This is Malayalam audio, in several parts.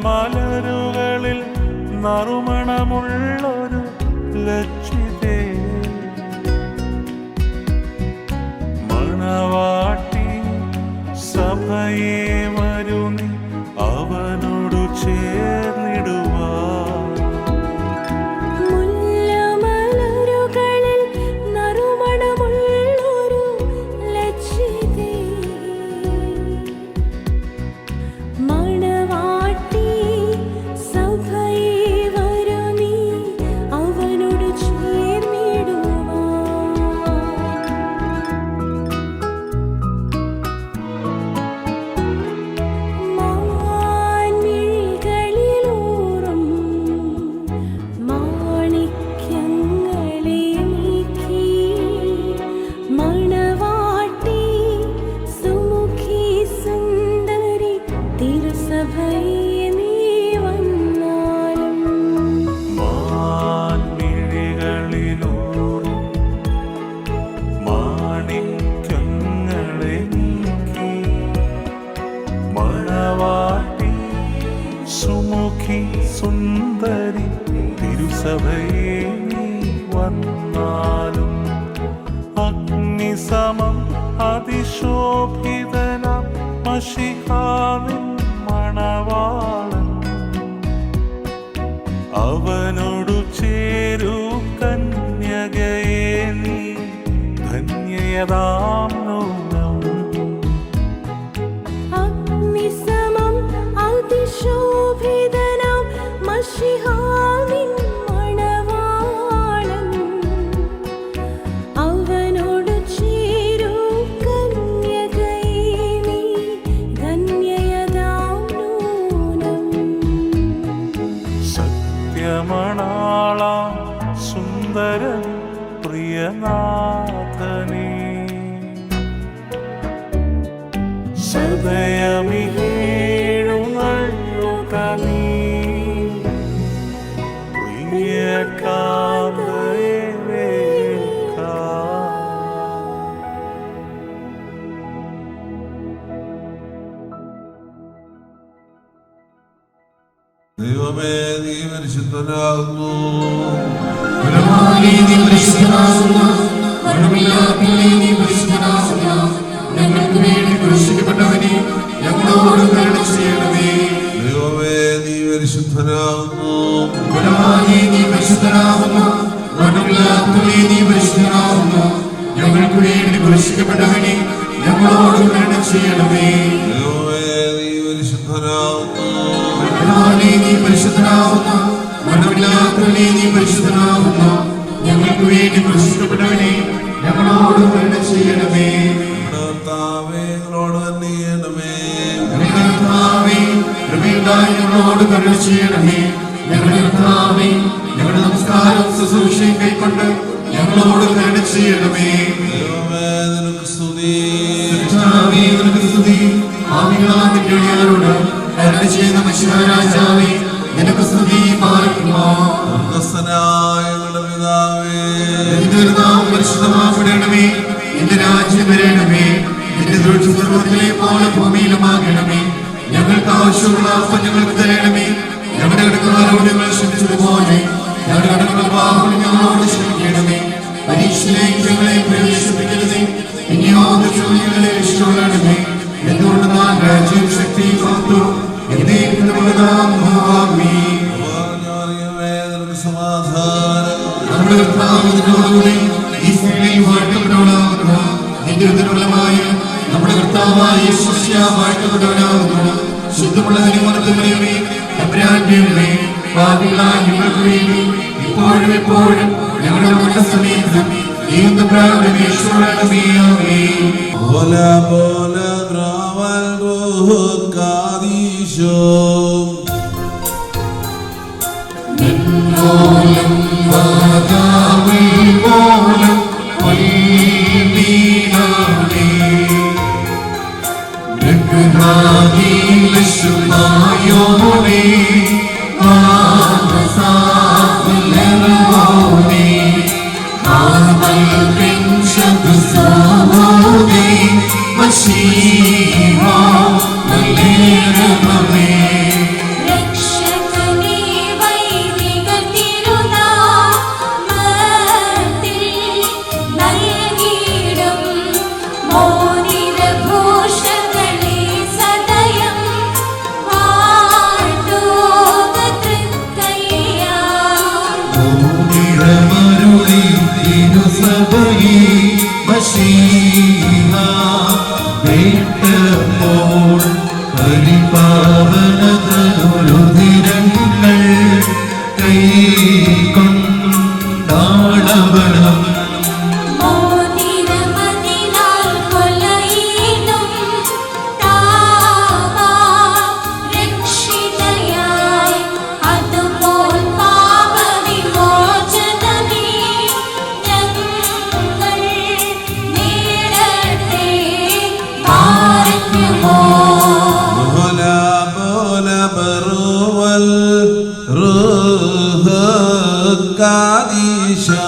മലരുകളിൽ നറുമണമുള്ളൊരു ലക്ഷിതേ മണവാട്ടി സഭയെ വരുന്നി അവനോടു ചേർന്നിടുവാ. മുല്ലമലരുകളിൽ നറുമണമുള്ളൊരു ലക്ഷിതേ മണവാട്ടി സഭയെ വരുന്നി അവനോടു ചേർന്നിടുവാ. മാൻമിഴികളിലൂറും മാണിക്യങ്ങളെ നീക്കി മണവാട്ടി സുമുഖി സുന്ദരി തിരുസഭയെ നീ വന്നാലും. മാൻമിഴികളിലൂറും മാണിക്യങ്ങളെ നീക്കി മണവാട്ടി സുമുഖി സുന്ദരി തിരുസഭയെ നീ വന്നാലും. അഗ്നിസമം അതിശോഭിതനാം മശിഹാവിൻ മണവാളൻ അവനോടു ചേരൂ കന്യകയെ നീ ധന്യയതാം നൂനം. അഗ്നിസമം അതിശോഭിതനാം മശിഹാവിൻ മണവാളൻ അവനോടു ചേരൂ കന്യകയെ നീ ധന്യയതാം നൂനം. സത്യമണാള സുന്ദര പ്രിയനാഥനേ സദയമിഹേഴുന്നള്ളുക നീ പ്രിയകാന്തയെ വേൽക്കാം. ദൈവമേ നീ പരിശുദ്ധനാകുന്നു. ബലവാനേ നീ പരിശുദ്ധനാകുന്നു. മരണമില്ലാത്തവനേ നീ പരിശുദ്ധനാകുന്നു. ഞങ്ങൾക്ക് വേണ്ടി ക്രൂശിക്കപ്പെട്ടവനേ ഞങ്ങളോട് കരുണ ചെയ്യണമേ. ദൈവമേ നീ പരിശുദ്ധനാകുന്നു. ബലവാനേ നീ പരിശുദ്ധനാകുന്നു. മരണമില്ലാത്തവനേ നീ പരിശുദ്ധനാകുന്നു. ഞങ്ങൾക്ക് വേണ്ടി ക്രൂശിക്കപ്പെട്ടവനേ ഞങ്ങളോട് കരുണ ചെയ്യണമേ. ദൈവമേ നീ പരിശുദ്ധനാകുന്നു. ബലവാനേ നീ പരിശുദ്ധനാകുന്നു. മരണമില്ലാത്തവനേ നീ പരിശുദ്ധനാകുന്നു. ഞങ്ങൾക്ക് വേണ്ടി ക്രൂശിക്കപ്പെട്ടവനേ ഞങ്ങളോട് കരുണ ചെയ്യണമേ. കർത്താവേ ഞങ്ങളോട് കരുണ കർത്താവേ, കൃപയുണ്ടായി ഞങ്ങളോട് കരുണ ചെയ്യണമേ. ഞങ്ങളുടെ കർത്താവേ, ഞങ്ങളുടെ നമസ്കാരം ശുശ്രൂഷയും കൈക്കൊണ്ട് ഞങ്ങളോട് കരുണ ചെയ്യണമേ. ദൈവമേ നിനക്ക് സ്തുതി. കർത്താവേ, നിനക്ക് സ്തുതി. ആവികളാം നിന്റെ അടിയാരോട് കരുണ ചെയ്യുന്ന മനുഷ്യരാജാവേ, നിനക്ക് സ്തുതി പാലിക്കുമോ. സ്വർഗ്ഗസ്ഥനായ ഞങ്ങളുടെ പിതാവേ, നിന്റെ നാമം പരിശുദ്ധമാക്കപ്പെടണമേ. നിന്റെ രാജ്യം വരണമേ. നിന്റെ ദൃഷ്ടി സ്വർഗ്ഗത്തിലെ പോലെ ഭൂമിയിലുമാകണമേ. ഞങ്ങൾക്ക് ആവശ്യമുള്ള അപ്പം ഞങ്ങൾക്ക് തരണമേ. ഞങ്ങളുടെ കടക്കാരോട് ഞങ്ങൾ ക്ഷമിച്ചതുപോലെ ഞങ്ങളുടെ കടങ്ങളുടെ പാപങ്ങൾ ഞങ്ങളോട് ക്ഷമിക്കണമേ. പരീക്ഷയിലേക്ക് ഞങ്ങളെ പ്രവേശിപ്പിക്കരുതേ. ഇനിയോ ഞങ്ങളെ രക്ഷിക്കണമേ. എന്തുകൊണ്ട് നാം രാജ്യവും ശക്തിയും മഹത്വവും എന്നേക്കും ആമേൻ. മറിയമേ നിനക്ക് സമാധാനം. നമ്മുടെ കർത്താവ് നിന്നോടുകൂടി ഈ സ്ത്രീയിൽ വാഴ്ത്തപ്പെട്ടവനാകുന്നു. നിന്റെ ഉദരഫലമായ നമ്മുടെ കർത്താവായ യേശു വാഴ്ത്തപ്പെട്ടവനാകുന്നു. ശുദ്ധമുള്ള നിയമനത്തിന്റെയുമേ തമ്പുരാന്റെ പാപികളായ ഞങ്ങൾക്ക് വേണ്ടി ഇപ്പോഴും എപ്പോഴും ഞങ്ങളുടെ മരണസമയത്തും ഈ തമ്പുരാന്റെ അപേക്ഷിക്കണമേ. ആമേൻ. Hola, hola, brava el rojo, Cadillo. രക്ഷകനേ വൈദിക തിരുനാമത്തിൽ നൽകിയിടും മോതിരഭൂഷകളെ സദയം വാഴ്ത്തുക തൃക്കയ്യാ. മോതിരമതിനാൽ കൊലയിടും താവാം രക്ഷിതയായി അതുപോൽ പാപവിമോചനമേ ഞങ്ങൾ നേടട്ടെ. ഭാരത്യമോ ولا بول بروال روح قادشا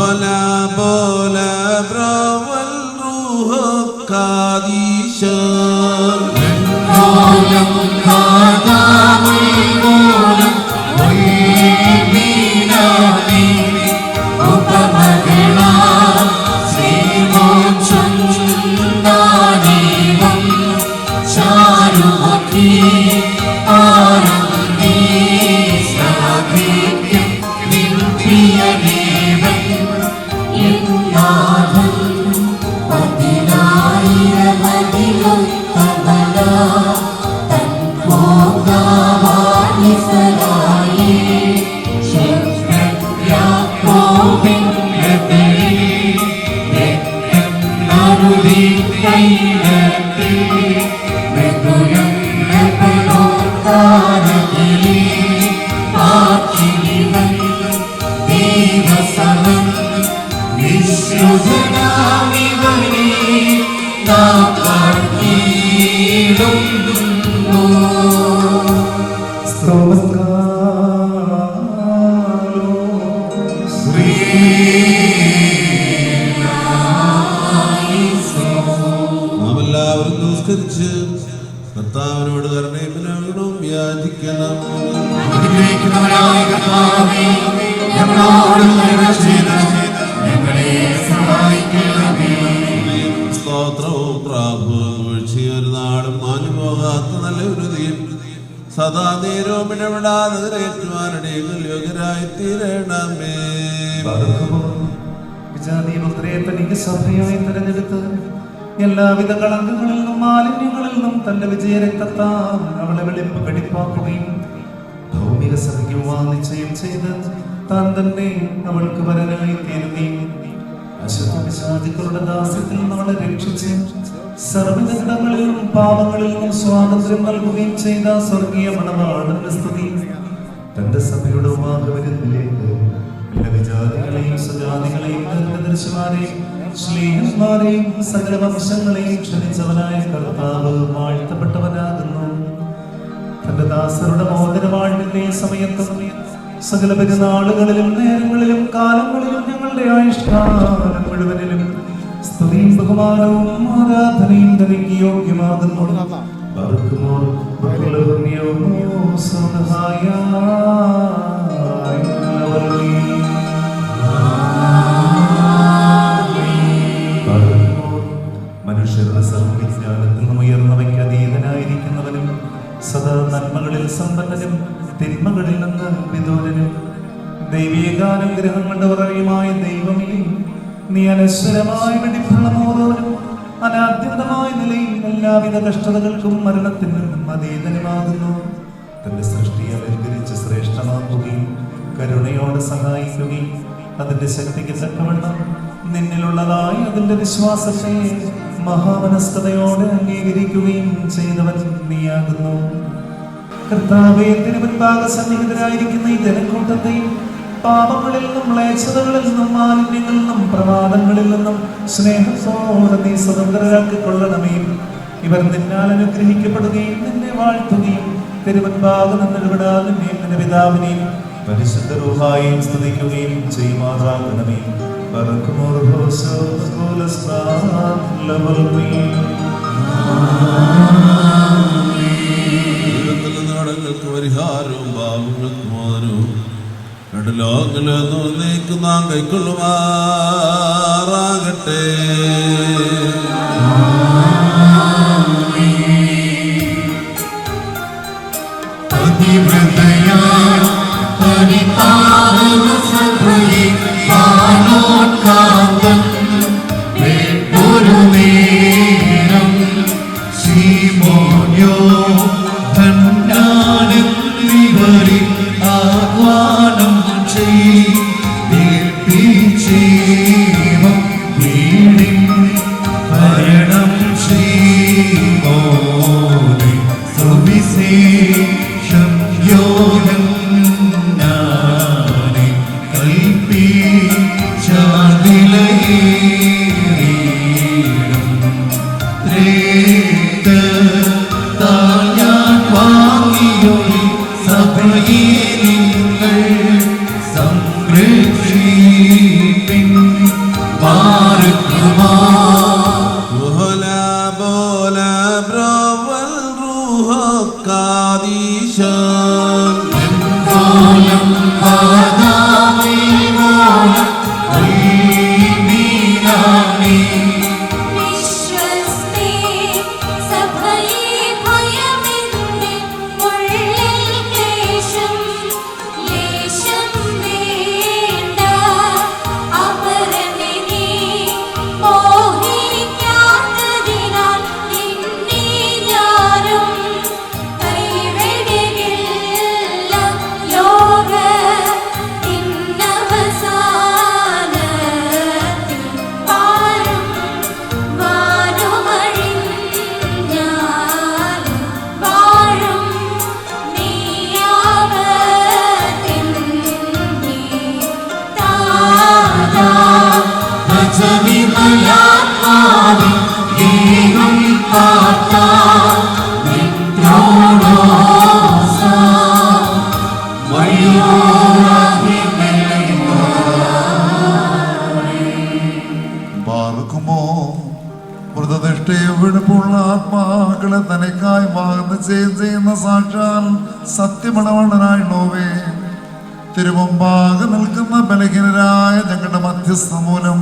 ولا بول بروال روح قادشا നാമെല്ലാവരും നമസ്കരിച്ച് കർത്താവിനോട് കരുണയും വിനയവും യാചിക്കണം. സ്തോത്രവും പ്രാഭവും വീഴ്ചയൊരു നാളും മാഞ്ഞുപോകാത്ത നല്ല ഹൃദയം സദാ നേരവും ഇടപെടാതെ ഏറ്റുവാനടിയങ്ങൾ യോഗ്യരായി തീരണമേ. വിജാതീപുത്രയെ തനിക്ക് സഭയായി തെരഞ്ഞെടുത്ത് എല്ലാവിധ കളങ്കങ്ങളിൽ നിന്നും മാലിന്യങ്ങളിൽ നിന്നും തന്റെ വിജയരക്തത്താൽ അവളെ വെടിപ്പാക്കുകയും ഭൗമിക സഖ്യവുമാ നിശ്ചയം ചെയ്ത് താൻ തന്നെ അവൾക്ക് വരനായി തീരുകയും അശുദ്ധ ദാസ്യത്തിൽ നിന്ന് അവളെ രക്ഷിച്ച് സർവ്വജനങ്ങളിൽ നിന്നും പാപങ്ങളിൽ നിന്നും സ്വാതന്ത്ര്യം നൽകുകയും ചെയ്ത സ്വർഗീയ മണവാളന്റെ സ്തുതി തന്റെ സഭയുടെ വിരുന്നിലേക്ക് എല്ലാ വിജാതികളെയും സ്വജാതികളെയും ദർശമാരെയും സ്നേഹന്മാരെയും സകല വംശങ്ങളെയും ക്ഷണിച്ചവനായ കർത്താവ് വാഴ്ത്തപ്പെട്ടവനാകുന്നു. ദാസരുടെ മോദനവാഴ്വിന്റെ സമയത്തും സകല പെരുന്നാളുകളിലും നേരങ്ങളിലും കാലങ്ങളിലും ഞങ്ങളുടെ ആയുഷ്കാലം മുഴുവനിലും സ്തുതിയും ബഹുമാനവും ആരാധനയും തനിക്ക് യോഗ്യമാകുന്നു. മനുഷ്യരുടെ സർവ്വവിജ്ഞാനത്തിൽ നിന്നും ഉയർന്നവയ്ക്ക് അതീതനായിരിക്കുന്നവനും സദാ നന്മകളിൽ സമ്പന്നനും തിന്മകളിൽ നിന്ന് വിദൂരനും ദൈവികാനുഗ്രഹം കൊണ്ട് ഉറവിയുമായ ദൈവമേ, നീ അനശ്വരമായ വെടിപ്പുള്ളമോരോനും അനാദ്യന്തമായ നിലയിൽ എല്ലാവിധ കഷ്ടതകൾക്കും മരണത്തിനും അതീതനുമാകുന്നു. തന്റെ സൃഷ്ടിയെ അലങ്കരിച്ച് ശ്രേഷ്ഠമാക്കുകയും കരുണയോടെ സഹായിക്കുകയും അതിന്റെ ശക്തിക്ക് തക്കവണ്ണം നിന്നിലുള്ളതായി അതിന്റെ വിശ്വാസത്തെ മഹാമനസ്കതയോടെ അംഗീകരിക്കുകയും ചെയ്തവൻ നീയാകുന്നു. കർത്താവേ, തിരുമുൻപാകെ സന്നിഹിതരായിരിക്കുന്ന ഈ ജനക്കൂട്ടത്തെയും പാപങ്ങളിൽ നിന്നും മ്ലേച്ഛതകളിൽ നിന്നും മാലിന്യങ്ങളിൽ നിന്നും പ്രമാദങ്ങളിൽ നിന്നും സ്നേഹത്തോടെ നീ സ്വതന്ത്രരാക്കിക്കൊള്ളണമേ. ഇവർ നിന്നാൽ അനുഗ്രഹിക്കപ്പെടുകയും നിന്നെ വാഴ്ത്തുകയും തിരുമുൻപാകെ നിന്നിടപെടാതെ നിന്നെയും നിന്റെ പിതാവിനെയും പരിശുദ്ധ റൂഹായെയും സ്തുതിക്കുകയും ചെയ്യുമാറാകണമേ. നടങ്ങൾക്ക് പരിഹാരവും പാപങ്ങൾക്ക് മോചനവും രണ്ട് ലോകങ്ങളിലൊന്നും നീക്കും നാം കൈക്കൊള്ളുമാറാകട്ടെ. ആത്മാക്കളെ തനിക്കായി വാഗ്ദത്തം ചെയ്യുന്ന സാക്ഷാൽ സത്യമണവണ്ണനായിണോവേ, തിരുമുമ്പാകെ നിൽക്കുന്ന ബലഹീനരായ ഞങ്ങളുടെ മധ്യസ്ഥ മൂലം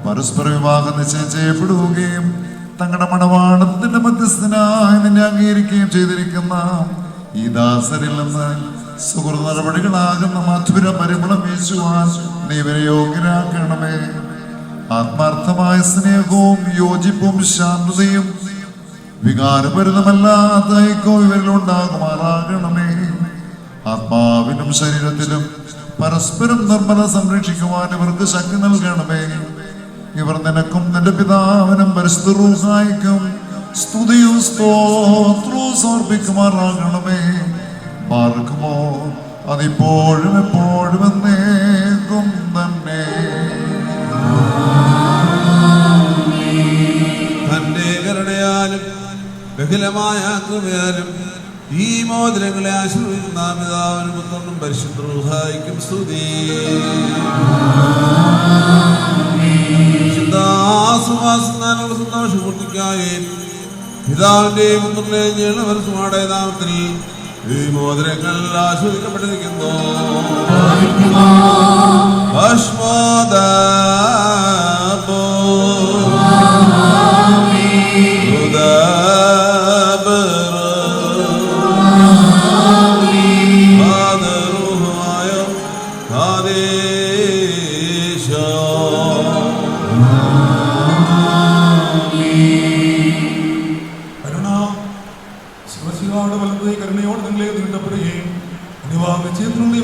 പരസ്പര വിവാഹം നിശ്ചയം ചെയ്യപ്പെടുകയും തങ്ങളുടെ മണവാളത്തിന്റെ മധ്യസ്ഥനായി നിന്നെ അംഗീകരിക്കുകയും ചെയ്തിരിക്കുന്ന ഈ ദാസരിൽ നിന്ന് സുഹൃത നടപടികളാകുന്ന മധുര പരിമളം വീശുവാൻ നീ ഇവരെ യോഗ്യരാക്കണമേ. ആത്മാർത്ഥമായ സ്നേഹവും യോജിപ്പും ശാന്തതയും വികാരപരിതമല്ലാത്ത ഐക്യവും ഇവരിലുണ്ടാകുമാറാകണമേ. ആത്മാവിനും ശരീരത്തിലും പരസ്പരം നിർമ്മല സംരക്ഷിക്കുവാൻ ഇവർക്ക് ശക്തി നൽകണമേ. ഇവർ നിനക്കും നിന്റെ പിതാവിനും പരിശുദ്ധ റൂഹായിക്കും സ്തുതിയും സ്തോത്രവും സമർപ്പിക്കുമാറാകണമേ. പാർക്കുമോ അതിപ്പോഴും എപ്പോഴും എന്നേക്കും തന്നെ. തന്റെ കരുണയാലും ബഹുലമായ കൃപയാലും ഈ മോതിരങ്ങളെ ആശീർവദിക്കുന്ന പിതാവിനും പുത്രനും പരിശുദ്ധ റൂഹായിക്കും സ്തുതി. വിശുദ്ധാസുവാസനാനുള്ള സന്തോഷപൂർത്തിക്കായി പിതാവിന്റെയും പുത്രന്റെയും ജീവനവരസുമാടെ നാമത്തിൽ ഈ മോതിരങ്ങൾ ആസ്വദിക്കപ്പെട്ടിരിക്കുന്നു.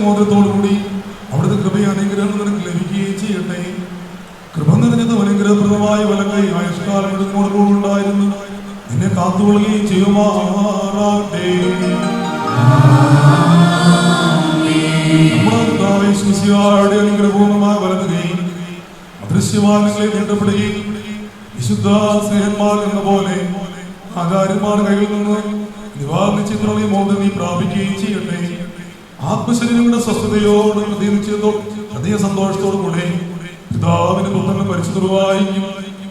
മോദത്തോടുകൂടി അവിടുത്തെ കൃപയും അനുഗ്രഹം നിനക്ക് ലഭിക്കുകയും ചെയ്യട്ടെ. കൃപ നിറഞ്ഞതും അനുഗ്രഹപ്രദമായ വലങ്കൈ ആയുഷ്കാലം ഉണ്ടായിരുന്നു നിന്നെ കാത്തുകൊള്ളുകയും ചെയ്യുമാറാകട്ടെ. നമ്മുടെ അനുഗ്രഹപൂർണമായ വലതുകയും അദൃശ്യമാനങ്ങളെ നേടപ്പെടുകയും വിശുദ്ധ സ്നേഹന്മാർ എന്ന പോലെ ആചാര്യന്മാർ കയ്യിൽ നിന്ന് നിവാരണ മോദം നീ പ്രാപിക്കുകയും ചെയ്യട്ടെ. ആത്മശരീരങ്ങളുടെ സ്വസ്ഥതയോട് ഹൃദയ സന്തോഷത്തോടു കൂടെ പിതാവിന്റെ പുത്രനും പരിശുദ്ധവായിരിക്കും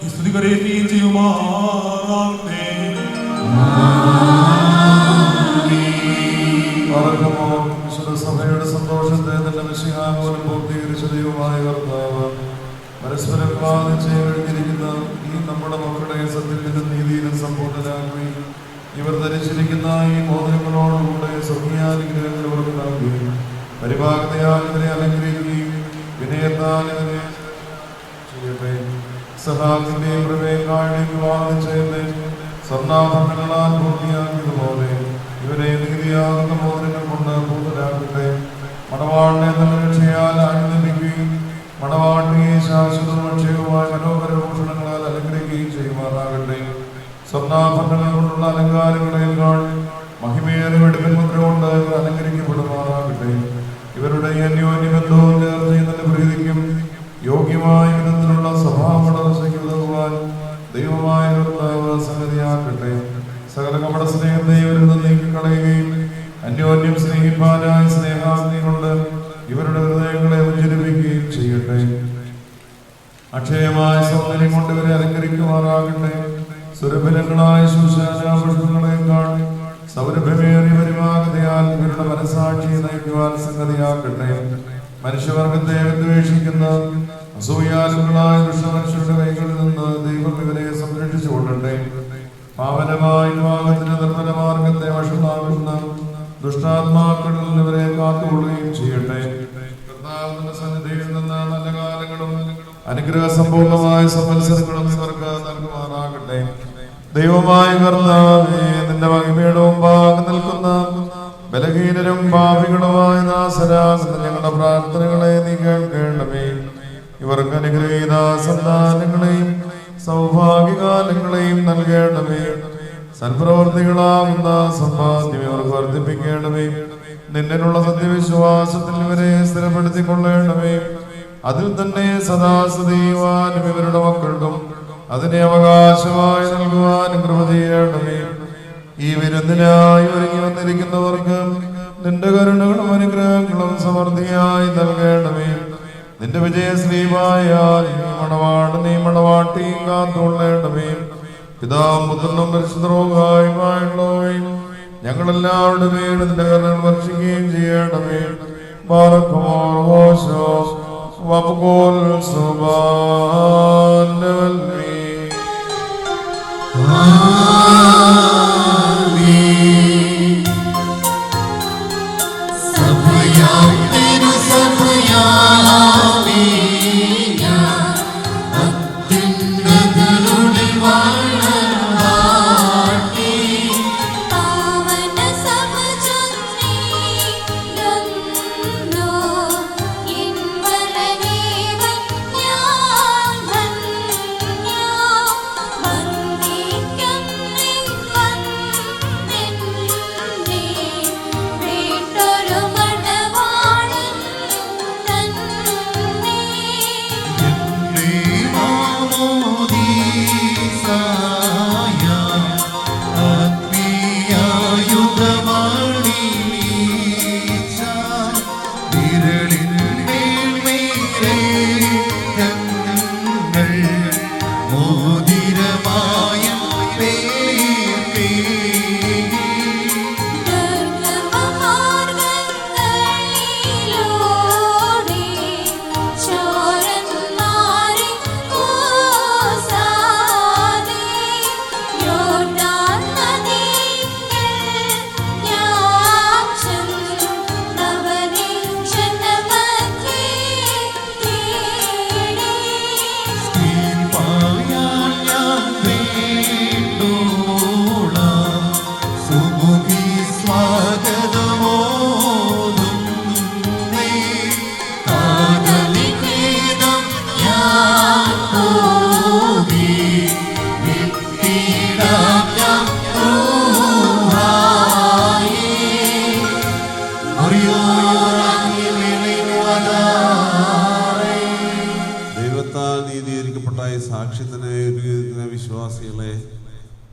ഈ സ്തുതി കരയുകയും ചെയ്യുമാറാകട്ടെ. സഭയുടെ സന്തോഷത്തെ തന്നെ മിശിഹാമൂലം പൂർത്തീകരിച്ച ദൈവമായ കർത്താവ് പരസ്പരം കഴിഞ്ഞിരിക്കുന്ന ഈ നമ്മുടെ മക്കളുടെ സത്യത്തിലും നീതിയിലും സമ്പൂർണ്ണരാകുകയും ഇവർ ധരിച്ചിരിക്കുന്ന ഈ മോതിരങ്ങളോടുകൂടെ സ്വർഗീയാനുഗ്രഹങ്ങൾ ഇവർക്ക് നൽകുകയും പരിഭാഗതയാൽ ഇവരെ അലങ്കരിക്കുകയും വിനയത്താൽ ഇവരെ ചെയ്യട്ടെ. സഹാബിന്റെയും പ്രവേകായുടെയും വിവാഹം ചെയ്ത് സ്വർണ്ണാഭരണങ്ങളാൽ പൂർത്തിയാക്കിയതുപോലെ ഇവരെ നീതിയാകുന്ന മോതിരങ്ങൾ കൊണ്ട് പൂർത്തരാക്കട്ടെ. മണവാളിനെ നല്ല രക്ഷയാൽ ആനന്ദിക്കുകയും മണവാട്ടിയെ ശാശ്വതവും അക്ഷയവുമായ മനോഹര ഭൂഷണങ്ങളാൽ അലങ്കരിക്കുകയും ചെയ്യുമാറാകട്ടെ. സ്വർണ്ണാഭരണങ്ങൾ കൊണ്ടുള്ള അലങ്കാരങ്ങളെക്കാൾ മഹിമയേറിയ വെടിപ്പൻ മുദ്ര കൊണ്ട് ഇവർ അലങ്കരിക്കപ്പെടുമാറാകട്ടെ. ഇവരുടെ അന്യോന്യബന്ധവും നേർച്ചയും നല്ല പ്രീതിക്കും യോഗ്യമായ വിധത്തിലുള്ള സ്വഭാവമടർച്ചയ്ക്ക് ഉതകുവാൻ ദൈവമായ കർത്താവ് സംഗതിയാക്കട്ടെ. സകല കപട സ്നേഹത്തെ ഇവരിൽ നിന്ന് നീക്കിക്കളയുകയും അന്യോന്യം സ്നേഹിപ്പാനായ സ്നേഹാഗ്നി കൊണ്ട് ഇവരുടെ ഹൃദയങ്ങളെ ഉജ്ജ്വലിപ്പിക്കുകയും ചെയ്യട്ടെ. അക്ഷയമായ സൗന്ദര്യം കൊണ്ട് ഇവരെ അലങ്കരിക്കുമാറാകട്ടെ. സുരഭിലങ്ങളായ ശുശ്രൂഷകളെക്കാൾ സൗരഭ്യമേറിയ പരിമാകതയാൽ ഇവരുടെ മനസാക്ഷിയെ നയിക്കുവാൻ സംഗതിയാക്കട്ടെ. മനുഷ്യവർഗത്തെ വിദ്വേഷിക്കുന്ന അസൂയാലുകളായ ദുഷ്ടമനുഷ്യരുടെ കൈകളിൽ നിന്ന് ദൈവം ഇവരെ സംരക്ഷിച്ചു കൊള്ളട്ടെ. പാവനമായ വിവാഹത്തിന് നിർമ്മലമാർഗത്തെ വഷളാക്കുന്ന ദുഷ്ടാത്മാക്കളിൽ ഇവരെ കാത്തുകൊള്ളുകയും ചെയ്യട്ടെ. കർത്താവിന്റെ സന്നിധിയിൽ നിന്ന് നല്ല കാലങ്ങളും അനുഗ്രഹ സമ്പൂർണമായ സംവത്സരങ്ങളും ഇവർക്ക് നൽകുമാറാകട്ടെ. ദൈവമായ കർത്താവേ, നിന്റെ മഹിമയുടെ മുമ്പാകെ നിൽക്കുന്ന ബലഹീനരും പാപികളുമായ ദാസരാകുന്ന ഞങ്ങളുടെ പ്രാർത്ഥനകളെ നീ കേൾക്കേണ്ടമേ. ഇവർക്ക് അനുഗ്രഹീത സന്താനങ്ങളെയും സൗഭാഗ്യകാലങ്ങളെയും നൽകേണ്ടമേ. സൽപ്രവർത്തികളാകുന്ന സമ്പാദ്യം ഇവർക്ക് വർദ്ധിപ്പിക്കേണ്ടമേ. നിന്നിലുള്ള സത്യവിശ്വാസത്തിൽ ഇവരെ സ്ഥിരപ്പെടുത്തിക്കൊള്ളേണ്ടമേ. അതിൽ തന്നെ സദാസദീവാനും ഇവരുടെ മക്കൾക്കും അതിനെ അവകാശമായി നൽകുവാനും കൃപ ചെയ്യണമേ. ഈ വിരുന്നിനായി ഒരുങ്ങി വന്നിരിക്കുന്നവർക്ക് നിന്റെ കരുണകളും അനുഗ്രഹങ്ങളും സമൃദ്ധിയായി നൽകേണ്ടമേ. നിന്റെ വിജയശ്രീമായാൽ മണവാടനെയും മണവാട്ടിയും കാത്തുകൊള്ളേണ്ടമേ. പിതാവും പുത്രനും പരിശുദ്ധവുമായുള്ളവയും ഞങ്ങളെല്ലാവരുടെ പേര് നിന്റെ കരുണകൾ വർഷിക്കുകയും ചെയ്യണമേ. വപുകോൽ സുബാനവൽമീ. ും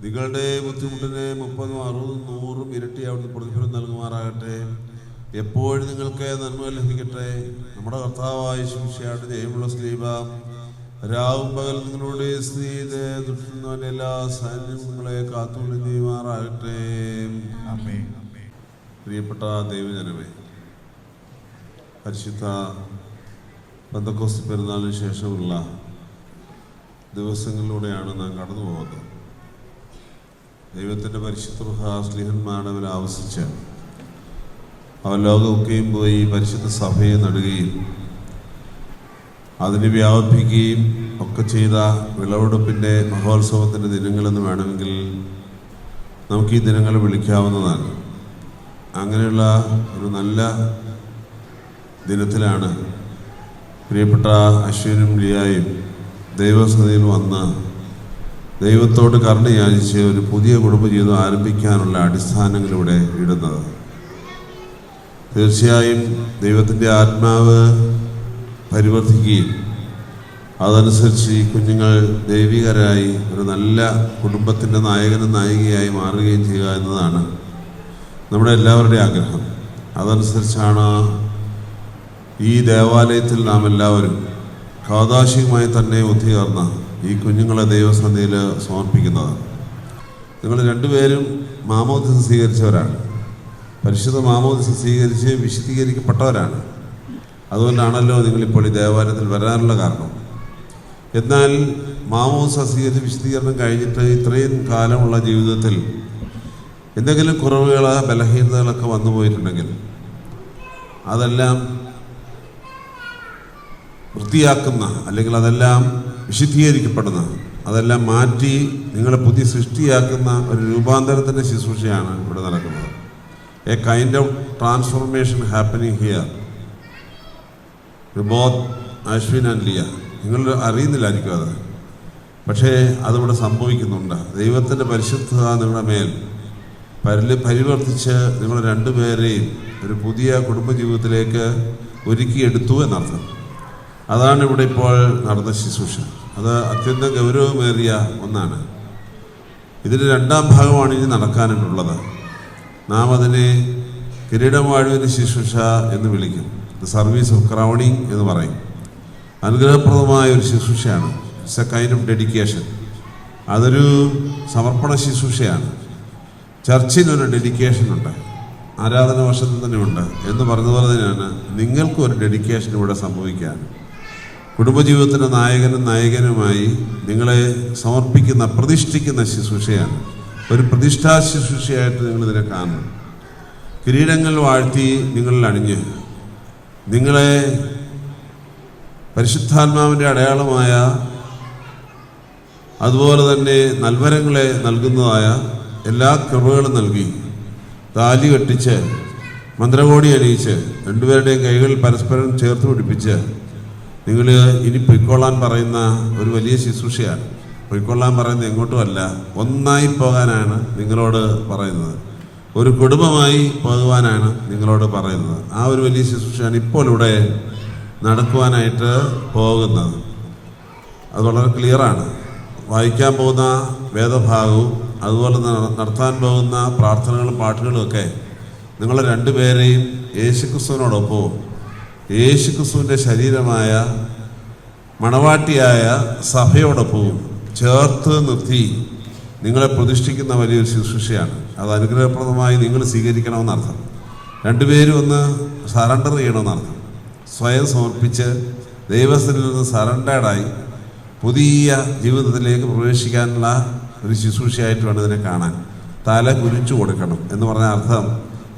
നിങ്ങളുടെ ബുദ്ധിമുട്ടിനെ 30, 60, 100 ഇരട്ടി അവിടുന്ന് പ്രതിഫലം നൽകുമാറാകട്ടെ. എപ്പോഴും നിങ്ങൾക്ക് നന്മ ലഭിക്കട്ടെ. നമ്മുടെ കർത്താവായ ശിക്ഷയായിട്ട് ജയമുള്ള സ്ലീബ രാവും പകൽ നിങ്ങളുടെ സ്ത്രീ ദുഷ്ടന്റെ എല്ലാ സൈന്യങ്ങളെ കാത്തുകൊള്ളും ചെയ്യുമാറാകട്ടെ. പ്രിയപ്പെട്ട ദൈവജനമേ, പരിശുദ്ധ പെന്തക്കോസ്ത് പെരുന്നാളിന് ശേഷമുള്ള ദിവസങ്ങളിലൂടെയാണ് നാം കടന്നു പോകുന്നത്. ദൈവത്തിൻ്റെ പരിശുദ്ധ സ്ലീഹന്മാരുടെ മേൽ ആവസിച്ച് അവൻ ലോകമൊക്കെയും പോയി പരിശുദ്ധ സഭയെ നടുകയും അതിനെ വ്യാപിപ്പിക്കുകയും ഒക്കെ ചെയ്ത വിളവെടുപ്പിൻ്റെ മഹോത്സവത്തിൻ്റെ ദിനങ്ങളെന്ന് വേണമെങ്കിൽ നമുക്ക് ഈ ദിനങ്ങൾ വിളിക്കാവുന്നതാണ്. അങ്ങനെയുള്ള ഒരു നല്ല ദിനത്തിലാണ് പ്രിയപ്പെട്ട അശ്വിനും ലിയായും ദൈവസന്നിധിയിൽ വന്ന് ദൈവത്തോട് കരുണ യാചിച്ച് ഒരു പുതിയ കുടുംബജീവിതം ആരംഭിക്കാനുള്ള അടിസ്ഥാനങ്ങളിലൂടെ ഇടുന്നത്. തീർച്ചയായും ദൈവത്തിൻ്റെ ആത്മാവ് പരിവർത്തിക്കുകയും അതനുസരിച്ച് ഈ കുഞ്ഞുങ്ങൾ ദൈവികരായി ഒരു നല്ല കുടുംബത്തിൻ്റെ നായകനും നായികയായി മാറുകയും ചെയ്യുക എന്നതാണ് നമ്മുടെ എല്ലാവരുടെയും ആഗ്രഹം. അതനുസരിച്ചാണ് ഈ ദേവാലയത്തിൽ നാം എല്ലാവരും കാതാശികമായി തന്നെ ഒത്തുചേർന്ന ഈ കുഞ്ഞുങ്ങളെ ദൈവസന്നിധിയിൽ സമർപ്പിക്കുന്നത്. നിങ്ങൾ രണ്ടുപേരും മാമോദിസ സ്വീകരിച്ചവരാണ്, പരിശുദ്ധ മാമോദിസ സ്വീകരിച്ച് വിശുദ്ധീകരിക്കപ്പെട്ടവരാണ്. അതുകൊണ്ടാണല്ലോ നിങ്ങളിപ്പോൾ ഈ ദേവാലയത്തിൽ വരാനുള്ള കാരണം. എന്നാൽ മാമോദിസ സ്വീകരിച്ച് വിശുദ്ധീകരണം കഴിഞ്ഞിട്ട് ഇത്രയും കാലമുള്ള ജീവിതത്തിൽ എന്തെങ്കിലും കുറവുകൾ ബലഹീനതകളൊക്കെ വന്നു പോയിട്ടുണ്ടെങ്കിൽ അതെല്ലാം വൃത്തിയാക്കുന്ന, അല്ലെങ്കിൽ അതെല്ലാം വിശുദ്ധീകരിക്കപ്പെടുന്ന, അതെല്ലാം മാറ്റി നിങ്ങളെ പുതിയ സൃഷ്ടിയാക്കുന്ന ഒരു രൂപാന്തരത്തിൻ്റെ ശുശ്രൂഷയാണ് ഇവിടെ നടക്കുന്നത്. A kind of transformation happening here. Both Ashwin and Liya, നിങ്ങൾ അറിയുന്നില്ലായിരിക്കും അത്, പക്ഷേ അതിവിടെ സംഭവിക്കുന്നുണ്ട്. ദൈവത്തിൻ്റെ പരിശുദ്ധത നിങ്ങളുടെ മേൽ പരിവർത്തിച്ച് നിങ്ങൾ രണ്ടുപേരെയും ഒരു പുതിയ കുടുംബജീവിതത്തിലേക്ക് ഒരുക്കിയെടുത്തു എന്നർത്ഥം. അതാണ് ഇവിടെ ഇപ്പോൾ നടന്ന ശുശ്രൂഷ. അത് അത്യന്തം ഗൗരവമേറിയ ഒന്നാണ്. ഇതിൻ്റെ രണ്ടാം ഭാഗമാണ് ഇനി നടക്കാനായിട്ടുള്ളത്. നാം അതിനെ കിരീടവാഴുവിൻ്റെ ശുശ്രൂഷ എന്ന് വിളിക്കും. ദ സർവീസ് ഓഫ് ക്രൗണിങ് എന്ന് പറയും. അനുഗ്രഹപ്രദമായ ഒരു ശുശ്രൂഷയാണ്. It's a kind of dedication. അതൊരു സമർപ്പണ ശുശ്രൂഷയാണ്. ചർച്ചിനൊരു ഡെഡിക്കേഷനുണ്ട്, ആരാധന വർഷത്തിൽ തന്നെ ഉണ്ട് എന്ന് പറഞ്ഞതുപോലെ തന്നെയാണ് നിങ്ങൾക്കും ഒരു ഡെഡിക്കേഷൻ ഇവിടെ സംഭവിക്കാൻ. കുടുംബജീവിതത്തിൻ്റെ നായകനും നായകനുമായി നിങ്ങളെ സമർപ്പിക്കുന്ന, പ്രതിഷ്ഠിക്കുന്ന ശുശ്രൂഷയാണ്. ഒരു പ്രതിഷ്ഠാ ശുശ്രൂഷയായിട്ട് നിങ്ങളിതിനെ കാണണം. കിരീടങ്ങൾ വാഴ്ത്തി നിങ്ങളിൽ അണിഞ്ഞ് നിങ്ങളെ പരിശുദ്ധാത്മാവിൻ്റെ അടയാളമായ, അതുപോലെ തന്നെ നൽവരങ്ങളെ നൽകുന്നതായ എല്ലാ കൃപകളും നൽകി താലി കെട്ടിച്ച് മന്ത്രകോടി അണിയിച്ച് രണ്ടുപേരുടെയും കൈകൾ പരസ്പരം ചേർത്ത് പിടിപ്പിച്ച് നിങ്ങൾ ഇനി പൊയ്ക്കൊള്ളാൻ പറയുന്ന ഒരു വലിയ ശുശ്രൂഷയാണ്. പൊയ്ക്കൊള്ളാൻ പറയുന്നത് എങ്ങോട്ടുമല്ല, ഒന്നായി പോകാനാണ് നിങ്ങളോട് പറയുന്നത്. ഒരു കുടുംബമായി പോകുവാനാണ് നിങ്ങളോട് പറയുന്നത്. ആ ഒരു വലിയ ശുശ്രൂഷയാണ് ഇപ്പോൾ ഇവിടെ നടക്കുവാനായിട്ട് പോകുന്നത്. അത് വളരെ ക്ലിയറാണ്. വായിക്കാൻ പോകുന്ന വേദഭാഗവും അതുപോലെ നടത്താൻ പോകുന്ന പ്രാർത്ഥനകളും പാട്ടുകളും ഒക്കെ നിങ്ങൾ രണ്ടുപേരെയും യേശുക്രിസ്തുവിനോടൊപ്പവും യേശുക്രിസ്തുവിൻ്റെ ശരീരമായ മണവാട്ടിയായ സഭയോടൊപ്പവും ചേർത്ത് നിർത്തി നിങ്ങളെ പ്രതിഷ്ഠിക്കുന്ന വലിയൊരു ശുശ്രൂഷയാണ്. അത് അനുഗ്രഹപ്രദമായി നിങ്ങൾ സ്വീകരിക്കണമെന്നർത്ഥം. രണ്ടുപേരും ഒന്ന് സറണ്ടർ ചെയ്യണമെന്നർത്ഥം. സ്വയം സമർപ്പിച്ച് ദൈവത്തിൽ നിന്ന് സറണ്ടേഡായി പുതിയ ജീവിതത്തിലേക്ക് പ്രവേശിക്കാനുള്ള ഒരു ശുശ്രൂഷയായിട്ട് വേണം ഇതിനെ കാണാൻ. തല കുരിച്ചു കൊടുക്കണം എന്ന് പറഞ്ഞ അർത്ഥം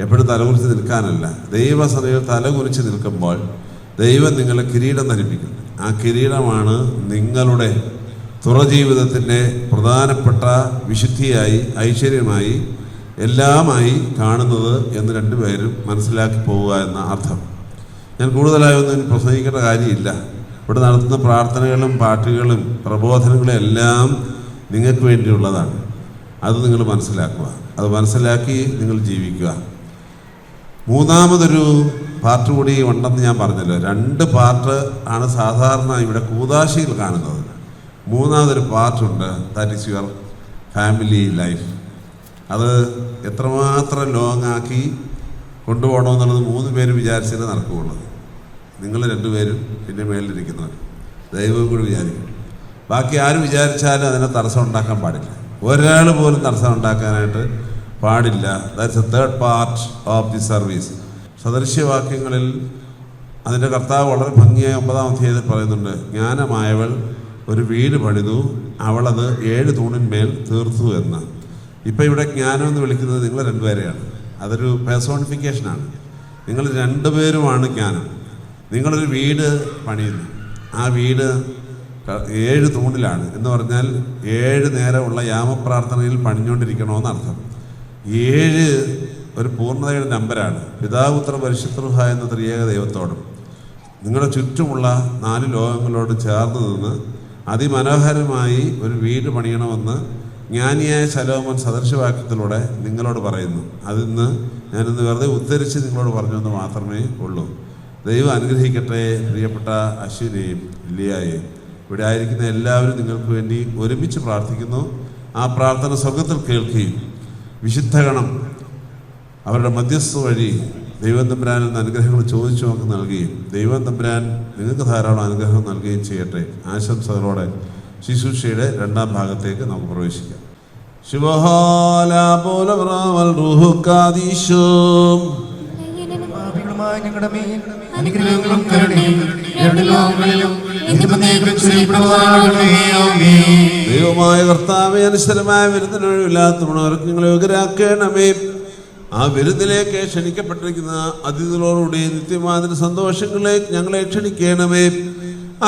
എപ്പോഴും തലകുറിച്ച് നിൽക്കാനല്ല. ദൈവസഭയിൽ തലകുറിച്ച് നിൽക്കുമ്പോൾ ദൈവം നിങ്ങളെ കിരീടം ധരിപ്പിക്കും. ആ കിരീടമാണ് നിങ്ങളുടെ തുറജീവിതത്തിൻ്റെ പ്രധാനപ്പെട്ട വിശുദ്ധിയായി, ഐശ്വര്യമായി, എല്ലാമായി കാണുന്നത് എന്ന് രണ്ടുപേരും മനസ്സിലാക്കി പോവുക എന്ന അർത്ഥം. ഞാൻ കൂടുതലായൊന്നും പ്രസംഗിക്കേണ്ട കാര്യമില്ല. ഇവിടെ നടത്തുന്ന പ്രാർത്ഥനകളും പാട്ടുകളും പ്രബോധനങ്ങളും എല്ലാം നിങ്ങൾക്ക് വേണ്ടിയുള്ളതാണ്. അത് നിങ്ങൾ മനസ്സിലാക്കുക, അത് മനസ്സിലാക്കി നിങ്ങൾ ജീവിക്കുക. മൂന്നാമതൊരു പാർട്ട് കൂടി ഉണ്ടെന്ന് ഞാൻ പറഞ്ഞല്ലോ. 2 പാർട്ട് ആണ് സാധാരണ ഇവിടെ കൂദാശയിൽ കാണുന്നത്. മൂന്നാമതൊരു പാർട്ടുണ്ട്. That is your family life. അത് എത്രമാത്രം ലോങ് ആക്കി കൊണ്ടുപോകണമെന്നുള്ളത് 3 പേര് വിചാരിച്ചാലേ നടക്കുകയുള്ളൂ. നിങ്ങൾ 2 പേരും പിന്നെ മേളിലിരിക്കുന്നവർ ദൈവവും കൂടി വിചാരിക്കും. ബാക്കി ആരും വിചാരിച്ചാലും അതിനെ തടസ്സം ഉണ്ടാക്കാൻ പാടില്ല. ഒരാൾ പോലും തടസ്സം ഉണ്ടാക്കാനായിട്ട് പാടില്ല. That's a third part of the service. സദൃശ്യവാക്യങ്ങളിൽ അതിൻ്റെ കർത്താവ് വളരെ ഭംഗിയായ 9-ാം അധ്യായത്തിൽ പറയുന്നുണ്ട്, ജ്ഞാനമായവൾ ഒരു വീട് പണിതു, അവളത് 7 തൂണിന്മേൽ തീർത്തു എന്ന്. ഇപ്പം ഇവിടെ ജ്ഞാനം എന്ന് വിളിക്കുന്നത് നിങ്ങൾ 2 പേരെയാണ്. അതൊരു പേഴ്സോണിഫിക്കേഷനാണ്. നിങ്ങൾ 2 പേരുമാണ് ജ്ഞാനം. നിങ്ങളൊരു വീട് പണിയുന്നു. ആ വീട് 7 തൂണിലാണ് എന്ന് പറഞ്ഞാൽ 7 നേരമുള്ള യാമപ്രാർത്ഥനയിൽ പണിഞ്ഞുകൊണ്ടിരിക്കണമെന്നർത്ഥം. 7 ഒരു പൂർണ്ണതയുടെ നമ്പരാണ്. പിതാവ് പുത്ര പരിശുദ്ധ റൂഹ എന്ന ത്രിയേക ദൈവത്തോടും നിങ്ങളുടെ ചുറ്റുമുള്ള 4 ലോകങ്ങളോട് ചേർന്ന് നിന്ന് അതിമനോഹരമായി ഒരു വീട് പണിയണമെന്ന് ജ്ഞാനിയായ ശലോമോൻ സദൃശവാക്യത്തിലൂടെ നിങ്ങളോട് പറയുന്നു. അതിന്ന് ഞാനിന്ന് വെറുതെ ഉദ്ധരിച്ച് നിങ്ങളോട് പറഞ്ഞു എന്ന് മാത്രമേ ഉള്ളൂ. ദൈവം അനുഗ്രഹിക്കട്ടെ പ്രിയപ്പെട്ട അശ്വിനെയും ലിയായെയും. ഇവിടെ ആയിരിക്കുന്ന എല്ലാവരും നിങ്ങൾക്ക് വേണ്ടി ഒരുമിച്ച് പ്രാർത്ഥിക്കുന്നു. ആ പ്രാർത്ഥന സ്വർഗത്തിൽ കേൾക്കുകയും വിശുദ്ധഗണം അവരുടെ മധ്യസ്ഥ വഴി ദൈവം തമ്പുരാനിൽ നിന്ന് അനുഗ്രഹങ്ങൾ ചോദിച്ചു നമുക്ക് നൽകുകയും ദൈവം തമ്പുരാൻ നിങ്ങൾക്ക് ധാരാളം അനുഗ്രഹം നൽകുകയും ചെയ്യട്ടെ. ആശംസകളോടെ ശുശ്രൂഷയുടെ 2ാം ഭാഗത്തേക്ക് നമുക്ക് പ്രവേശിക്കാം. ഞങ്ങളുടെ മേൽ അനുഗ്രഹങ്ങളും കരുണയും രണ്ട് ലോകങ്ങളിലും ദൈവമായ കർത്താവേ, അനുസരമായ വിരുദ്ധനൊഴിവില്ലാത്തവർക്ക് നിങ്ങളെ യോഗ്യരാക്കണമേ. ആ വിരുന്നിലേക്ക് ക്ഷണിക്കപ്പെട്ടിരിക്കുന്ന അതിഥികളോടുകൂടി നിത്യമാതിരി സന്തോഷങ്ങളിലേക്ക് ഞങ്ങളെ ക്ഷണിക്കണമേ.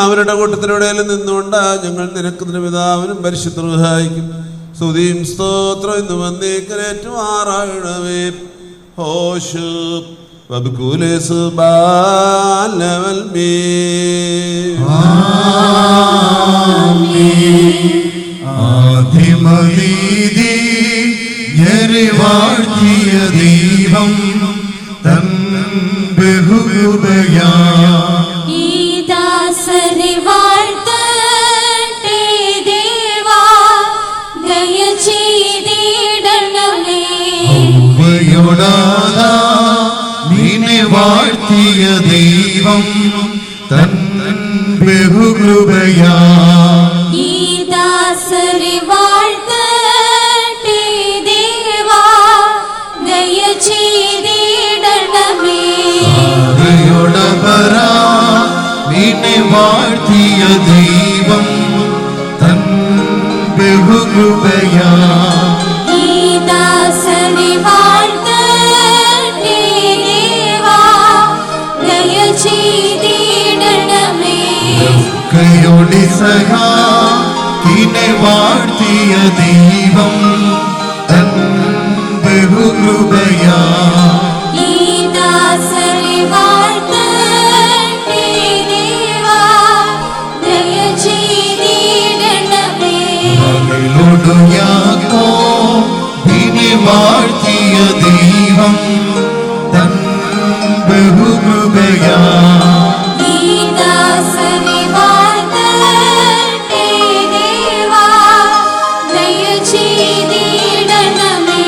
അവരുടെ കൂട്ടത്തിലൂടെ നിന്നുകൊണ്ട് ഞങ്ങൾ നിനക്കുന്നതിന് പിതാവിനും പരിശുദ്ധ റൂഹായിക്കും സ്തുതിയും സ്തോത്രം ഇന്ന് വന്നേക്കലേറ്റുമാറാകണമേ. ഹോശു വബ്കുലേസ് ബാലവൽമേ. ആദിമനീതി ഞെരിവാഴ്ത്തിയ ദൈവം തൻ ബഹുകൃപയാ ഈ ദാസരെ വാഴ്ത്തട്ടെ ദേവാ, ദയ ചെയ്തിടണമേ. ഔവയോടാദാ നിന്നെ വാഴ്ത്തിയ ദൈവം തൻ ബഹുകൃപയാ ഈ ദാസരെ വാഴ്ത്തട്ടെ ദേവാ, ദയ ചെയ്തിടണമേ. യോടപരാ നിന്നെ വാഴ്ത്തിയ ദൈവം തൻ ബഹുകൃപയാ ഈ ദാസരെ വാഴ്ത്തട്ടെ ദേവാ, ദയ ചെയ്തിടണമേ. കയോടി സഹാ നിന്നെ വാഴ്ത്തിയ ദൈവം തൻ ബഹുകൃപയാ ഈ ദാസരെ വാഴ്ത്തട്ടെ ദേവാ, ദയ ചെയ്തിടണമേ. യാക്കോ നിന്നെ വാഴ്ത്തിയ ദൈവം തൻ ബഹുകൃപയാ ഈ ദാസരെ വാഴ്ത്തട്ടെ ദേവാ, ദയ ചെയ്തിടണമേ.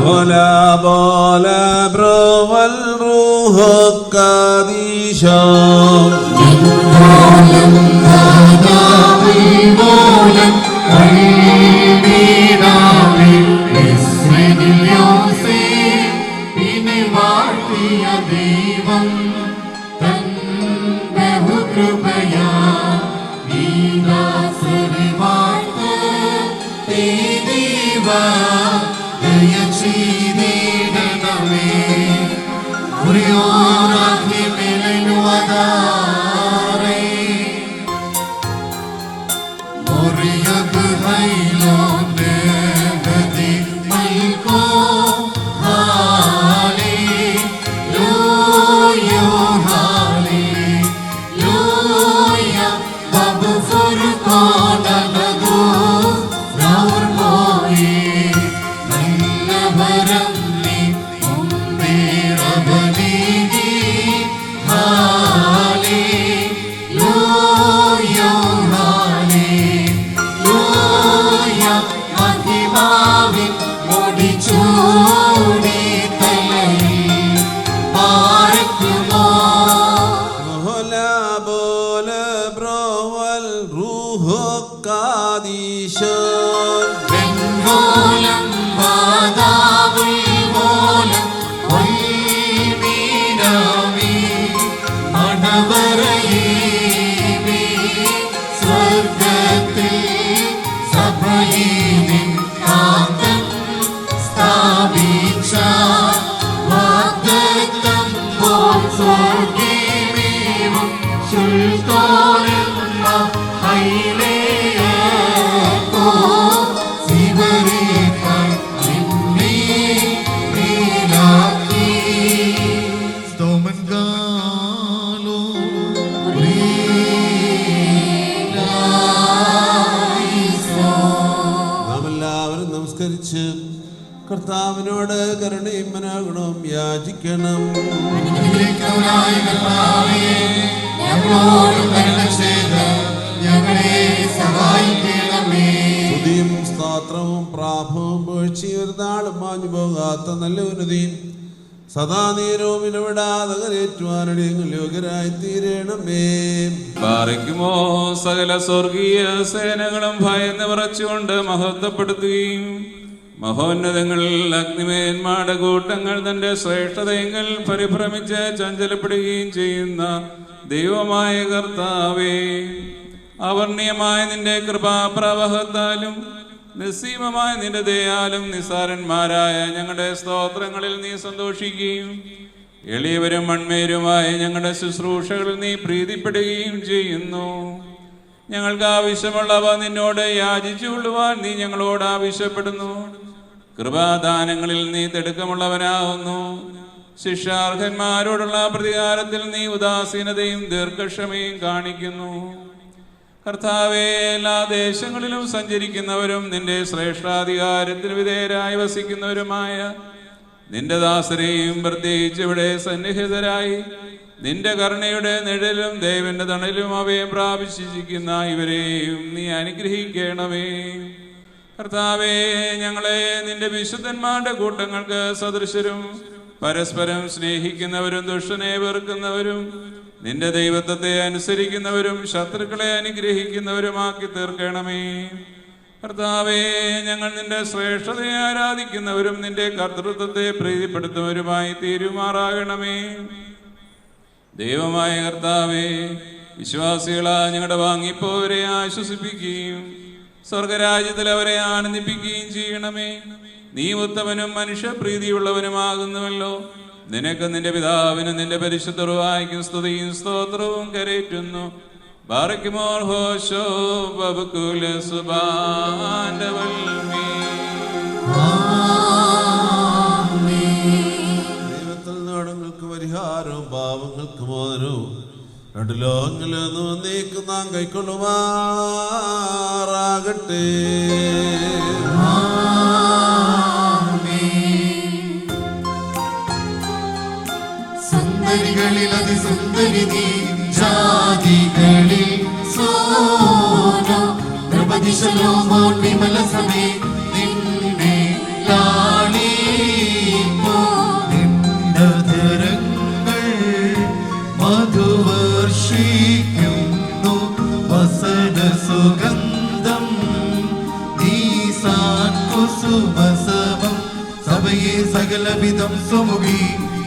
Bola bola broval ruho kadisha. Isho വെൺമൂലം മാതാവുൾമൂലം പൊയ്മീനാമി മണവറയേമി സ്വർഗത്തിൽ സഭയിനിൻ കാന്തം സ്ഥാപിച്ച വാഗ്ദത്തം പോൽ സ്വർഗീമേവും ശുൽത്തോലെന്ന ഹൈലേയക്കോ സിവരേക്കാൾ നിന്നെ മേലാക്കി സ്തോമൻകാലോ നാം എല്ലാവരും നമസ്കരിച്ച് കർത്താവിനോട് കരുണയും മനോഗുണവും യാചിക്കണം. അനുഗ്രഹിക്കുന്നവനായ കർത്താവേ, ഞങ്ങളോട് കരുണ ചെയ്ത് ഞങ്ങളെ സഹായിക്കണമേ. സ്തുതിയും സ്തോത്രവും പ്രാഭവും വീഴ്ചയും ഒരു നാളും മാഞ്ഞു പോകാത്ത നല്ല ഉന്നതിയും സദാ നേരവും ഇടപെടാതെ കരയേറ്റുവാനടിയങ്ങൾ യോഗ്യരായി തീരണമേ. പാറയ്ക്കുമോ സകല സ്വർഗീയ സേനകളും ഭയന്ന് വിറച്ചുകൊണ്ട് മഹത്വപ്പെടുത്തുകയും മഹോന്നതങ്ങളിൽ അഗ്നിമേന്മാരുടെ കൂട്ടങ്ങൾ തന്റെ ശ്രേഷ്ഠതയെങ്കിൽ പരിഭ്രമിച്ച് ചഞ്ചലപ്പെടുകയും ചെയ്യുന്ന ദൈവമായ കർത്താവേ, അവർണ്ണീയമായ നിന്റെ കൃപാപ്രവാഹത്താലും നിസ്സീമമായ നിന്റെ ദയാലും നിസ്സാരന്മാരായ ഞങ്ങളുടെ സ്തോത്രങ്ങളിൽ നീ സന്തോഷിക്കുകയും എളിയവരും മൺമേരുമായ ഞങ്ങളുടെ ശുശ്രൂഷകളിൽ നീ പ്രീതിപ്പെടുകയും ചെയ്യുന്നു. ഞങ്ങൾക്ക് ആവശ്യമുള്ളവ നിന്നോട് യാചിച്ചുകൊള്ളുവാൻ നീ ഞങ്ങളോട് ആവശ്യപ്പെടുന്നു. കൃപാദാനങ്ങളിൽ നീ തിടുക്കമുള്ളവനാകുന്നു. ശിക്ഷാർഹന്മാരോടുള്ള പ്രതികാരത്തിൽ നീ ഉദാസീനതയും ദീർഘക്ഷമയും കാണിക്കുന്നു. കർത്താവേ, എല്ലാ ദേശങ്ങളിലും സഞ്ചരിക്കുന്നവരും നിന്റെ ശ്രേഷ്ഠാധികാരത്തിന് വിധേയരായി വസിക്കുന്നവരുമായ നിന്റെ ദാസരെയും പ്രത്യേകിച്ച് ഇവിടെ സന്നിഹിതരായി നിന്റെ കരുണയുടെ നിഴലും ദൈവന്റെ തണലും അവയെ പ്രാപിച്ചിരിക്കുന്ന ഇവരെയും നീ അനുഗ്രഹിക്കണമേ. കർത്താവേ, ഞങ്ങളെ നിന്റെ വിശുദ്ധന്മാരുടെ കൂട്ടങ്ങൾക്ക് സദൃശരും പരസ്പരം സ്നേഹിക്കുന്നവരും ദുഷ്ടനെ വെറുക്കുന്നവരും നിന്റെ ദൈവത്വത്തെ അനുസരിക്കുന്നവരും ശത്രുക്കളെ അനുഗ്രഹിക്കുന്നവരുമാക്കി തീർക്കണമേ. കർത്താവേ, ഞങ്ങൾ നിന്റെ ശ്രേഷ്ഠതയെ ആരാധിക്കുന്നവരും നിന്റെ കർത്തൃത്വത്തെ പ്രീതിപ്പെടുത്തുന്നവരുമായി തീരുമാറാകണമേ. ദൈവമായ കർത്താവേ, വിശ്വാസികളാ ഞങ്ങളുടെ വാങ്ങിപ്പോവരെ ആശ്വസിപ്പിക്കുകയും സ്വർഗരാജ്യത്തിൽ അവരെ ആനന്ദിപ്പിക്കുകയും ചെയ്യണമേ. നീ ഉത്തമനും മനുഷ്യപ്രീതിയുള്ളവനുമാകുന്നുവല്ലോ. നിനക്ക് നിന്റെ പിതാവിനും നിന്റെ പരിശുദ്ധ റൂഹായ്ക്കും സ്തുതിയും സ്തോത്രവും കരേറ്റുന്നു. ബാറക്കുമോർ ഹോശോ ബബുകുല സുബാന്റെ വൽമീ. ദൈവത്തിൽ നാടങ്ങൾക്ക് പരിഹാരവും പാവങ്ങൾക്ക് മോചനവും രണ്ട് ലോകങ്ങളിലൊന്നും നീക്കും നാം കൈക്കൊള്ളുമാറാകട്ടെ. സുന്ദരികളിൽ അതിസുന്ദരി നീ, ജാതികളിൽ സോനോ നൃപതിശലോമോൻ വിമല സമേ നിന്നെ ലാളിപ്പോ. നിന്നധരങ്ങൾ മധുവർഷിക്കുന്നു വസന സുഗന്ധം നീസാൻ കുസുമസമം സഭയെ സകലവിധം സുമുഖി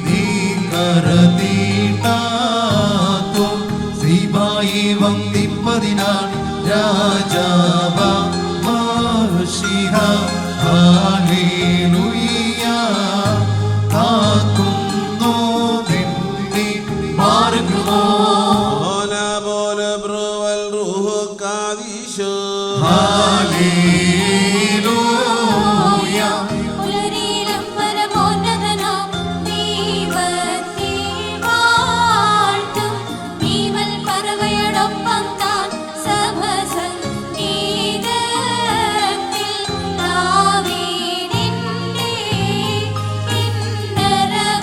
നീ കരതീണ്ടാത്തോ ശ്രീബായി വന്ദിപ്പതിനാൽ രാജാവ മഹർഷിഹ ഹല്ലേലൂയ കാക്കുന്നു നിന്നെ മാർഗമോ ഓല പോല ബ്രുവൽ റൂഹ് കാദീശോ ഹല്ലേലൂയ ഉലരിയിലും പരമോന്നതനാം ദൈവത്തെ വാഴ്ത്തും. ഭീമൻ പറവയോടൊപ്പം താൻ സഭസംഗീതത്തിൽ ദാവീദിന്റെ കിന്നരമേന്തി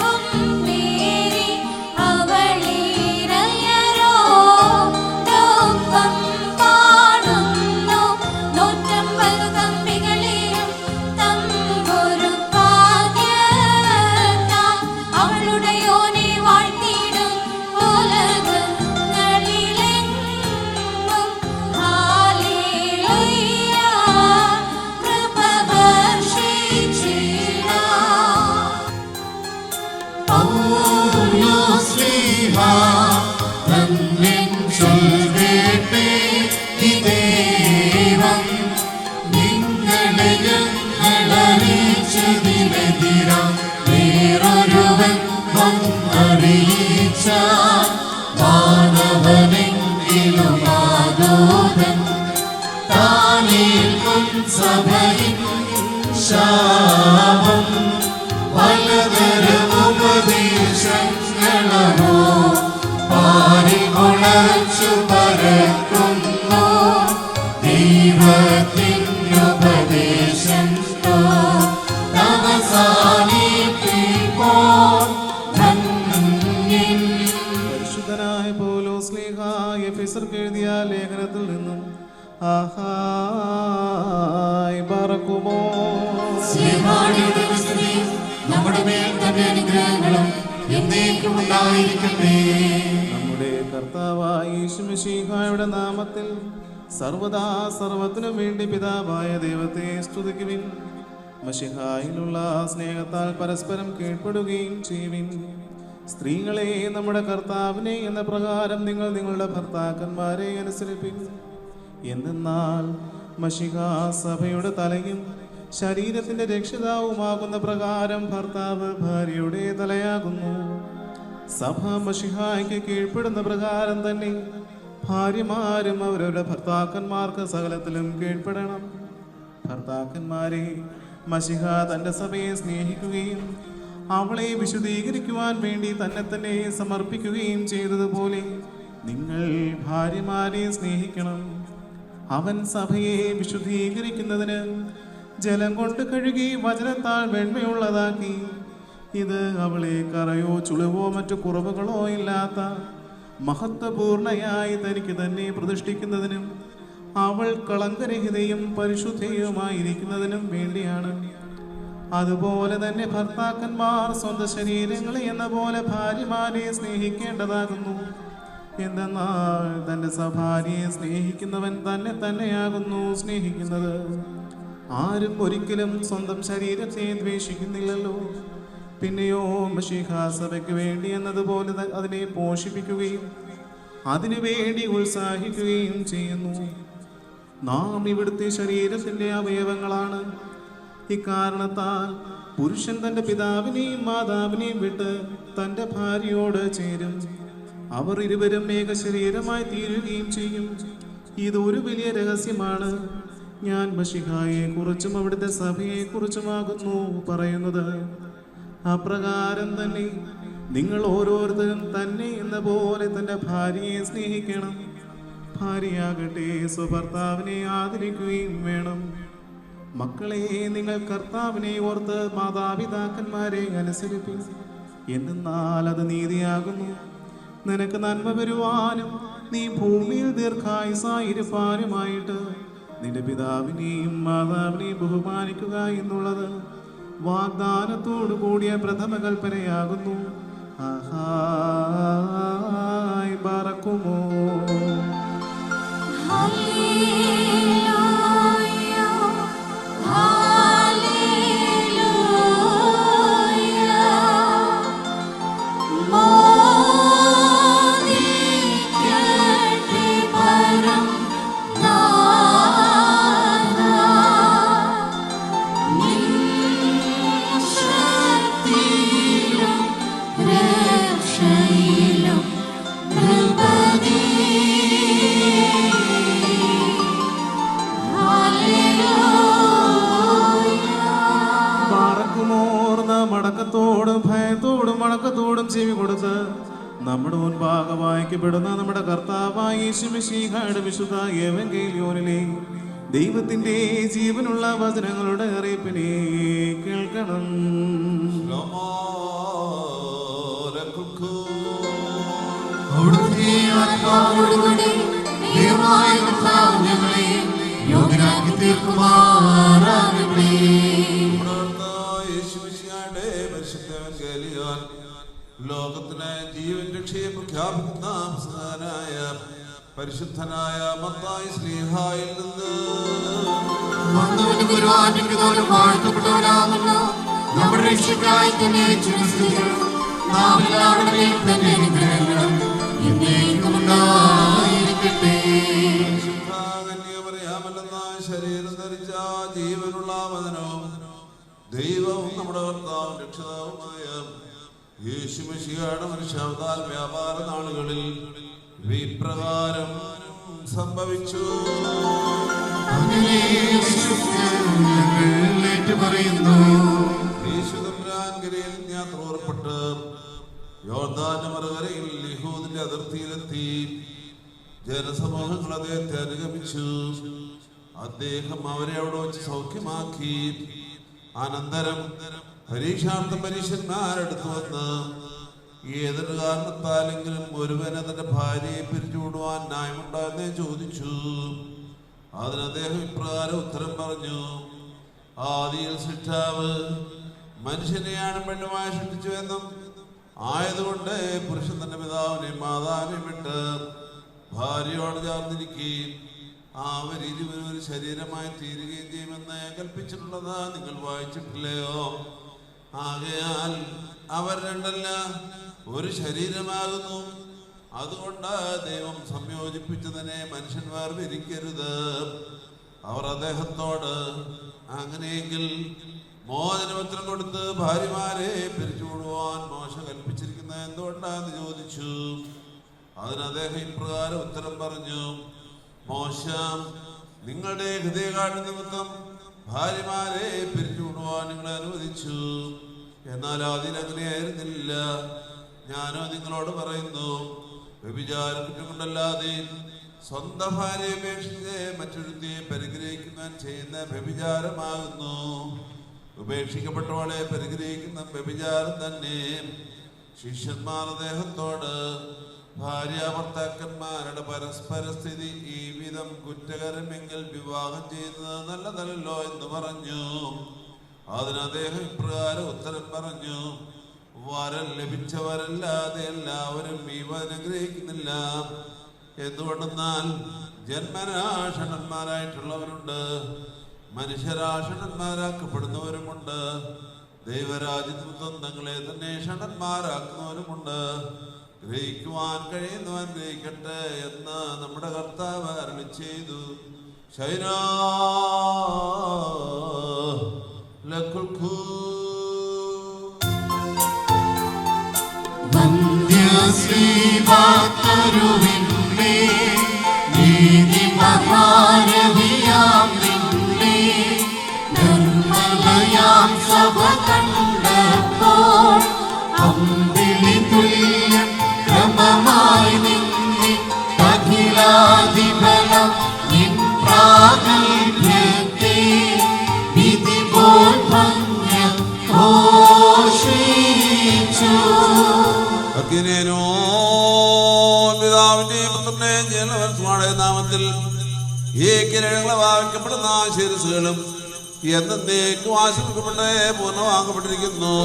അറിയിച്ച മാനവനെങ്കിലും ആദൂതൻ താനേൽക്കും സഭയിൻ ശാപം പലതരം ഉപദേശങ്ങളോ പാരികുളച്ചു പരക്കുന്നു ദൈവത്തിനുപദേശം പരിശുദ്ധനായ പൗലോസ് ശ്ലീഹായ എഫെസർക്ക് എഴുതിയ ലേഖനത്തിൽ നിന്നും ആഹായ് ബറക്കുമോ നമ്മുടെ മേൽ തന്റെ അനുഗ്രഹങ്ങളും എന്നേക്കും ഉണ്ടായിരിക്കട്ടെ. നമ്മുടെ കർത്താവായ യേശുമിശിഹായുടെ നാമത്തിൽ സർവദാ സർവത്തിനും വേണ്ടി പിതാവായ ദൈവത്തെ സ്തുതിക്കുവിൻ. മശിഹായിലുള്ള സ്നേഹത്താൽ പരസ്പരം കീഴ്പ്പെടുകയും ചെയ്യുവിൻ. സ്ത്രീകളെ നമ്മുടെ കർത്താവിനെ എന്ന പ്രകാരം നിങ്ങൾ നിങ്ങളുടെ ഭർത്താക്കന്മാരെ അനുസരിപ്പിൻ. എന്തെന്നാൽ മശിഹാ സഭയുടെ തലയും ശരീരത്തിന്റെ രക്ഷിതാവുമാകുന്ന പ്രകാരം ഭർത്താവ് ഭാര്യയുടെ തലയാകുന്നു. സഭ മശിഹായ്ക്ക് കീഴ്പ്പെടുന്ന പ്രകാരം തന്നെ ഭാര്യമാരും അവരുടെ ഭർത്താക്കന്മാർക്ക് സകലത്തിലും കീഴ്പ്പെടണം. ഭർത്താക്കന്മാരെ മശിഹ തന്റെ സഭയെ സ്നേഹിക്കുകയും അവളെ വിശുദ്ധീകരിക്കുവാൻ വേണ്ടി തന്നെ തന്നെ സമർപ്പിക്കുകയും ചെയ്തതുപോലെ നിങ്ങൾ ഭാര്യമാരെ സ്നേഹിക്കണം. അവൻ സഭയെ വിശുദ്ധീകരിക്കുന്നതിന് ജലം കൊണ്ട് കഴുകി വചനത്താൽ വെണ്മയുള്ളതാക്കി. ഇത് അവളെ കറയോ ചുളിവോ മറ്റു കുറവുകളോ ഇല്ലാത്ത മഹത്വപൂർണയായി തനിക്ക് തന്നെ പ്രതിഷ്ഠിക്കുന്നതിനും അവൾ കളങ്കരഹിതയും പരിശുദ്ധയുമായിരിക്കുന്നതിനും വേണ്ടിയാണ്. അതുപോലെ തന്നെ ഭർത്താക്കന്മാർ സ്വന്തം ശരീരങ്ങളെ എന്ന പോലെ ഭാര്യമാരെ സ്നേഹിക്കേണ്ടതാകുന്നു. എന്തെന്നാൽ തൻ്റെ ഭാര്യയെ സ്നേഹിക്കുന്നവൻ തന്നെ തന്നെയാകുന്നു സ്നേഹിക്കുന്നത്. ആരും ഒരിക്കലും സ്വന്തം ശരീരത്തെ ദ്വേഷിക്കുന്നില്ലല്ലോ. പിന്നെയോ മശീഹാ സഭയ്ക്ക് വേണ്ടി എന്നതുപോലെ അതിനെ പോഷിപ്പിക്കുകയും അതിനു വേണ്ടി ഉത്സാഹിക്കുകയും ചെയ്യുന്നു. നാം ഇവിടുത്തെ ശരീരത്തിന്റെ അവയവങ്ങളാണ്. ഇക്കാരണത്താൽ പുരുഷൻ തന്റെ പിതാവിനെയും മാതാവിനെയും വിട്ട് തന്റെ ഭാര്യയോട് ചേരും. അവർ ഇരുവരും ഏക ശരീരമായി തീരുകയും ചെയ്യും. ഇതൊരു വലിയ രഹസ്യമാണ്. ഞാൻ മശിഹായെ കുറിച്ചും അവിടുത്തെ സഭയെ കുറിച്ചുമാകുന്നു പറയുന്നത്. അപ്രകാരം തന്നെ നിങ്ങൾ ഓരോരുത്തരും തന്നെ എന്ന പോലെ തന്റെ ഭാര്യയെ സ്നേഹിക്കണം. ഭാര്യയാകട്ടെ സ്വഭർത്താവിനെ ആദരിക്കുകയും വേണം. മക്കളെ, നിങ്ങൾ കർത്താവിനെ ഓർത്ത് മാതാപിതാക്കന്മാരെ അനുസരിപ്പിക്കും. എന്നാൽ അത് നീതിയാകുന്നു. നിനക്ക് നന്മ വരുവാനും നീ ഭൂമിയിൽ ദീർഘായുസായിരിക്കാനുമായിട്ട് നിന്റെ പിതാവിനെയും മാതാവിനെയും ബഹുമാനിക്കുക എന്നുള്ളത് വാഗ്ദാനത്തോടു കൂടിയ പ്രഥമ കൽപ്പനയാകുന്നു. ആഹായ് ബറക്കുമോ. മടക്കത്തോടും ഭയത്തോടും മടക്കത്തോടും ചെവി കൊടുത്ത് നമ്മുടെ മുൻപാകെ വായിക്കപ്പെടുന്ന നമ്മുടെ കർത്താവായ യേശുമിശിഹായുടെ വിശുദ്ധ എവങ്കേലിയോനിലെ ദൈവത്തിന്റെ ജീവനുള്ള വചനങ്ങളുടെ അറിയിപ്പിനെ കേൾക്കണം. അവിടുത്തെ ആത്മാവോടുകൂടി ദൈവമായ കർത്താവ് ഞങ്ങളെ യോഗ്യരാക്കി തീർക്കുമാറാകട്ടെ. ലോകത്തിന് ജീവൻ രക്ഷയെ പ്രഖ്യാപിക്കുന്ന അവസാനായ പരിശുദ്ധനായ മത്തായി ശ്ലീഹായിൽ നിന്ന് നമ്മുടെ രക്ഷയ്ക്കായി തന്നെ നാം എല്ലാവരുടെയും തന്നെ അനുഗ്രഹങ്ങളും എന്നേക്കും ഉണ്ടായിരിക്കട്ടെ. ശരീരം ധരിച്ച ജീവനുള്ള വചനവും ദൈവവും നമ്മുടെ കർത്താവും രക്ഷിതാവുമായ യേശുമിശിഹായുടെ മനുഷ്യാവതാര വ്യാപാര നാളുകളിൽ ഇപ്രകാരം സംഭവിച്ചു. യേശുദമ്പുരാൻകരയിൽ യാത്ര പുറപ്പെട്ട് യോർദാന്റെ മറുകരയിൽ യഹൂദിന്റെ അതിർത്തിയിലെത്തി. ജനസമൂഹങ്ങൾ അദ്ദേഹത്തെ അനുഗമിച്ചു. അദ്ദേഹം അവരെ അവിടെ വെച്ച് സൗഖ്യമാക്കി. അനന്തരം പരീക്ഷാർത്ഥം പരീക്ഷന്മാരെടുത്തു വന്ന് ഏതൊരു കാരണത്താലെങ്കിലും ഒരുവനെ തന്റെ ഭാര്യയെ പിരിച്ചുവിടുവാൻ ന്യായമുണ്ടായെന്ന് ചോദിച്ചു. അതിന് അദ്ദേഹം ഇപ്രകാരം ഉത്തരം പറഞ്ഞു: ആദിയിൽ സൃഷ്ടാവ് മനുഷ്യനെയാണ് പെണ്ണുമായി സൃഷ്ടിച്ചു എന്നും ആയതുകൊണ്ട് പുരുഷൻ തന്റെ പിതാവിനെയും മാതാവിനെയും വിട്ട് ഭാര്യയോട് ചേർന്നിരിക്കുകയും അവർ ഇരുവരും ഒരു ശരീരമായി തീരുകയും ചെയ്യുമെന്ന് കൽപ്പിച്ചിട്ടുള്ളത് നിങ്ങൾ വായിച്ചിട്ടില്ലയോ? ആകയാൽ അവർ രണ്ടല്ല ഒരു ശരീരമാകുന്നു. അതുകൊണ്ട് ദൈവം സംയോജിപ്പിച്ചതിനെ മനുഷ്യൻ വേർതിരിക്കരുത്. അവർ അദ്ദേഹത്തോട് അങ്ങനെയെങ്കിൽ മോചനപത്രം കൊടുത്ത് ഭാര്യമാരെ പിരിച്ചുവിടുവാൻ മോശ കൽപ്പിച്ചിരിക്കുന്നത് എന്തുകൊണ്ടാന്ന് ചോദിച്ചു. അതിന് അദ്ദേഹം ഇപ്രകാരം ഉത്തരം പറഞ്ഞു: മോശ നിങ്ങളുടെ ഹൃദയകാഠിന്യ നിമിത്തം ഭാര്യമാരെ പിരിച്ചുവിടുവാൻ നിങ്ങളെ അനുവദിച്ചു. എന്നാൽ അതിനങ്ങനെയായിരുന്നില്ല. ഞാനോ നിങ്ങളോട് പറയുന്നു, വ്യഭിചാര കുറ്റം കൊണ്ടല്ലാതെ സ്വന്തം ഭാര്യയെ ഉപേക്ഷിച്ച് മറ്റൊരുത്തിയെ പരിഗ്രഹിക്കുന്നവൻ ചെയ്യുന്ന വ്യഭിചാരമാകുന്നു. ഉപേക്ഷിക്കപ്പെട്ടവളെ പരിഗ്രഹിക്കുന്ന വ്യഭിചാരം തന്നെ. ശിഷ്യന്മാർ അദ്ദേഹത്തോട് ഭാര്യ ഭർത്താക്കന്മാരുടെ പരസ്പര സ്ഥിതി ഈ വിധം കുറ്റകരമെങ്കിൽ വിവാഹം ചെയ്യുന്നത് നല്ലതല്ലോ എന്ന് പറഞ്ഞു. അതിന് അദ്ദേഹം ഇപ്രകാരം ഉത്തരം പറഞ്ഞു: വരം ലഭിച്ചവരല്ലാതെ എല്ലാവരും ഈ അനുഗ്രഹിക്കുന്നില്ല. എന്തുകൊണ്ടെന്നാൽ ജന്മരാഷണന്മാരായിട്ടുള്ളവരുണ്ട്, മനുഷ്യരാഷണന്മാരാക്കപ്പെടുന്നവരുമുണ്ട്, ദൈവരാജ്യത്വം തങ്ങളെ തന്നെ ഷണന്മാരാക്കുന്നവരുമുണ്ട്. ഗ്രഹിക്കുവാൻ കഴിയുന്നവൻ ഗ്രഹിക്കട്ടെ എന്ന് നമ്മുടെ കർത്താവ് അരുളി ചെയ്തു. ശൈനാ ലക്കുൽഖൂ വന്ധ്യശ്രീവാതരുവിന്റെ നീതി മഹാരവിയാം നിന്നെ നിർമ്മലയാം സഭ കണ്ടപ്പോൾ അമ്പിളി തുല്യം ക്രമമായി നിന്നെ അഖിലാധിപലം നിൻ പ്രാഗൽഭ്യത്തെ വിധി പോൽ ഭംഗ്യം ഘോഷിച്ചു. പിതാവിന്റെയും പുത്രന്റെയും ജലവത്സമായ നാമത്തിൽ ഈ കിരണങ്ങളെ ഭാവിക്കപ്പെടുന്ന ശിരസുകളും എന്നേക്കും ആശീർവദിക്കപ്പെട്ട പൂർണ്ണമാക്കപ്പെട്ടിരിക്കുന്നു.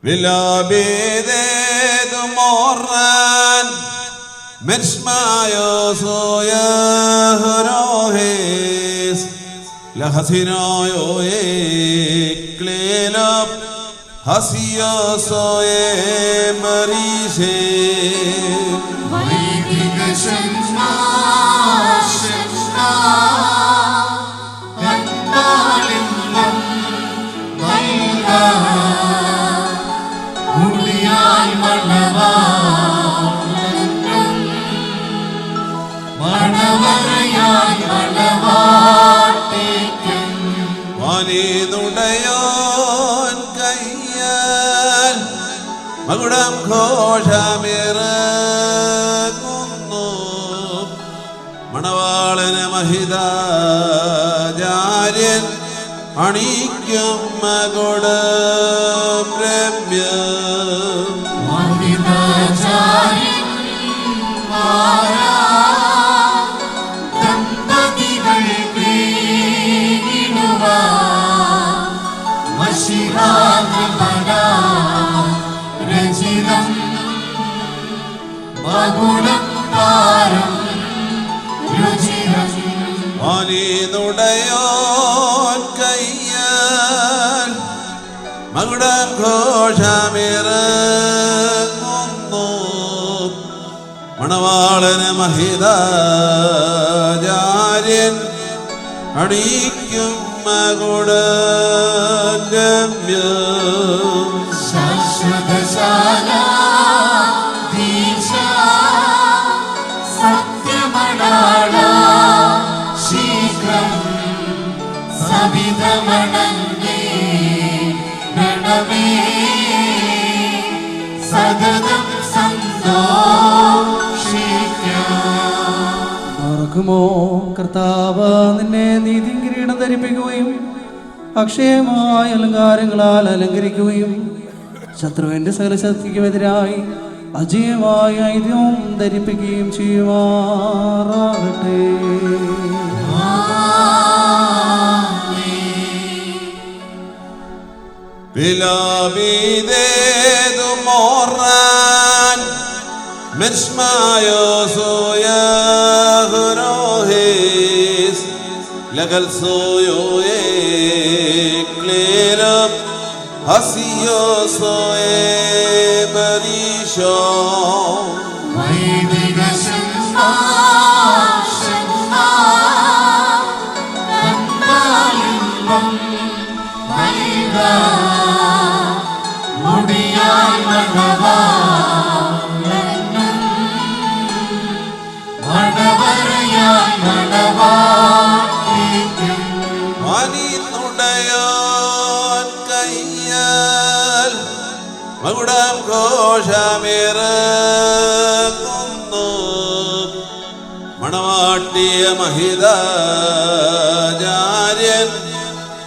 Vilabede morran Mershmayo soya rohes La hasinoyo eklelop Hasio soye marishe Vaidiga shanma shanma Kandalinam Vaila Mudiyal Manavalanam Manavarayal Manavatikam Vanidudayon Kayal Magudam Koshamiragunu Manavalana Mahida Jaryan Anikyam Magudam Ramyam Mahida Jaryan Mara Dambadigal Kriginuva Mashihadramana Rajidam Magulam മകുടം ഘോഷമിറങ്ങുന്നു മണവാളന് മഹിതാചാര്യൻ അണിയിക്കും മകുടഗമ്യം ശാശ്വതശാല ദീക്ഷ സത്യമണാള ശീഘ്രം സവിധമണങ്ങേ ഗണമേ സതതം ഓർക്കുമോ കർത്താവ് നിന്നെ നീതി കിരീടം ധരിപ്പിക്കുകയും അക്ഷയമായ അലങ്കാരങ്ങളാൽ അലങ്കരിക്കുകയും ശത്രുവിന്റെ സകല ശക്തിക്കുമെതിരായി അജയമായ ഐതിഹ്യവും ധരിപ്പിക്കുകയും ചെയ്യുമാറാകട്ടെ. لقل سويو كليرب هسيو سوي بريشو വൈദിക ശംഭാ കണ്ടാലിമ്പം നൽക മുടിയാൽ മണവാളനും മണവറയാൽ മണവാട്ടിക്കും മണിനുടയോൻ കയ്യാൽ മകുടം ഘോഷമിറങ്ങുന്നു മണവാട്ടിയ മഹിതാചാര്യൻ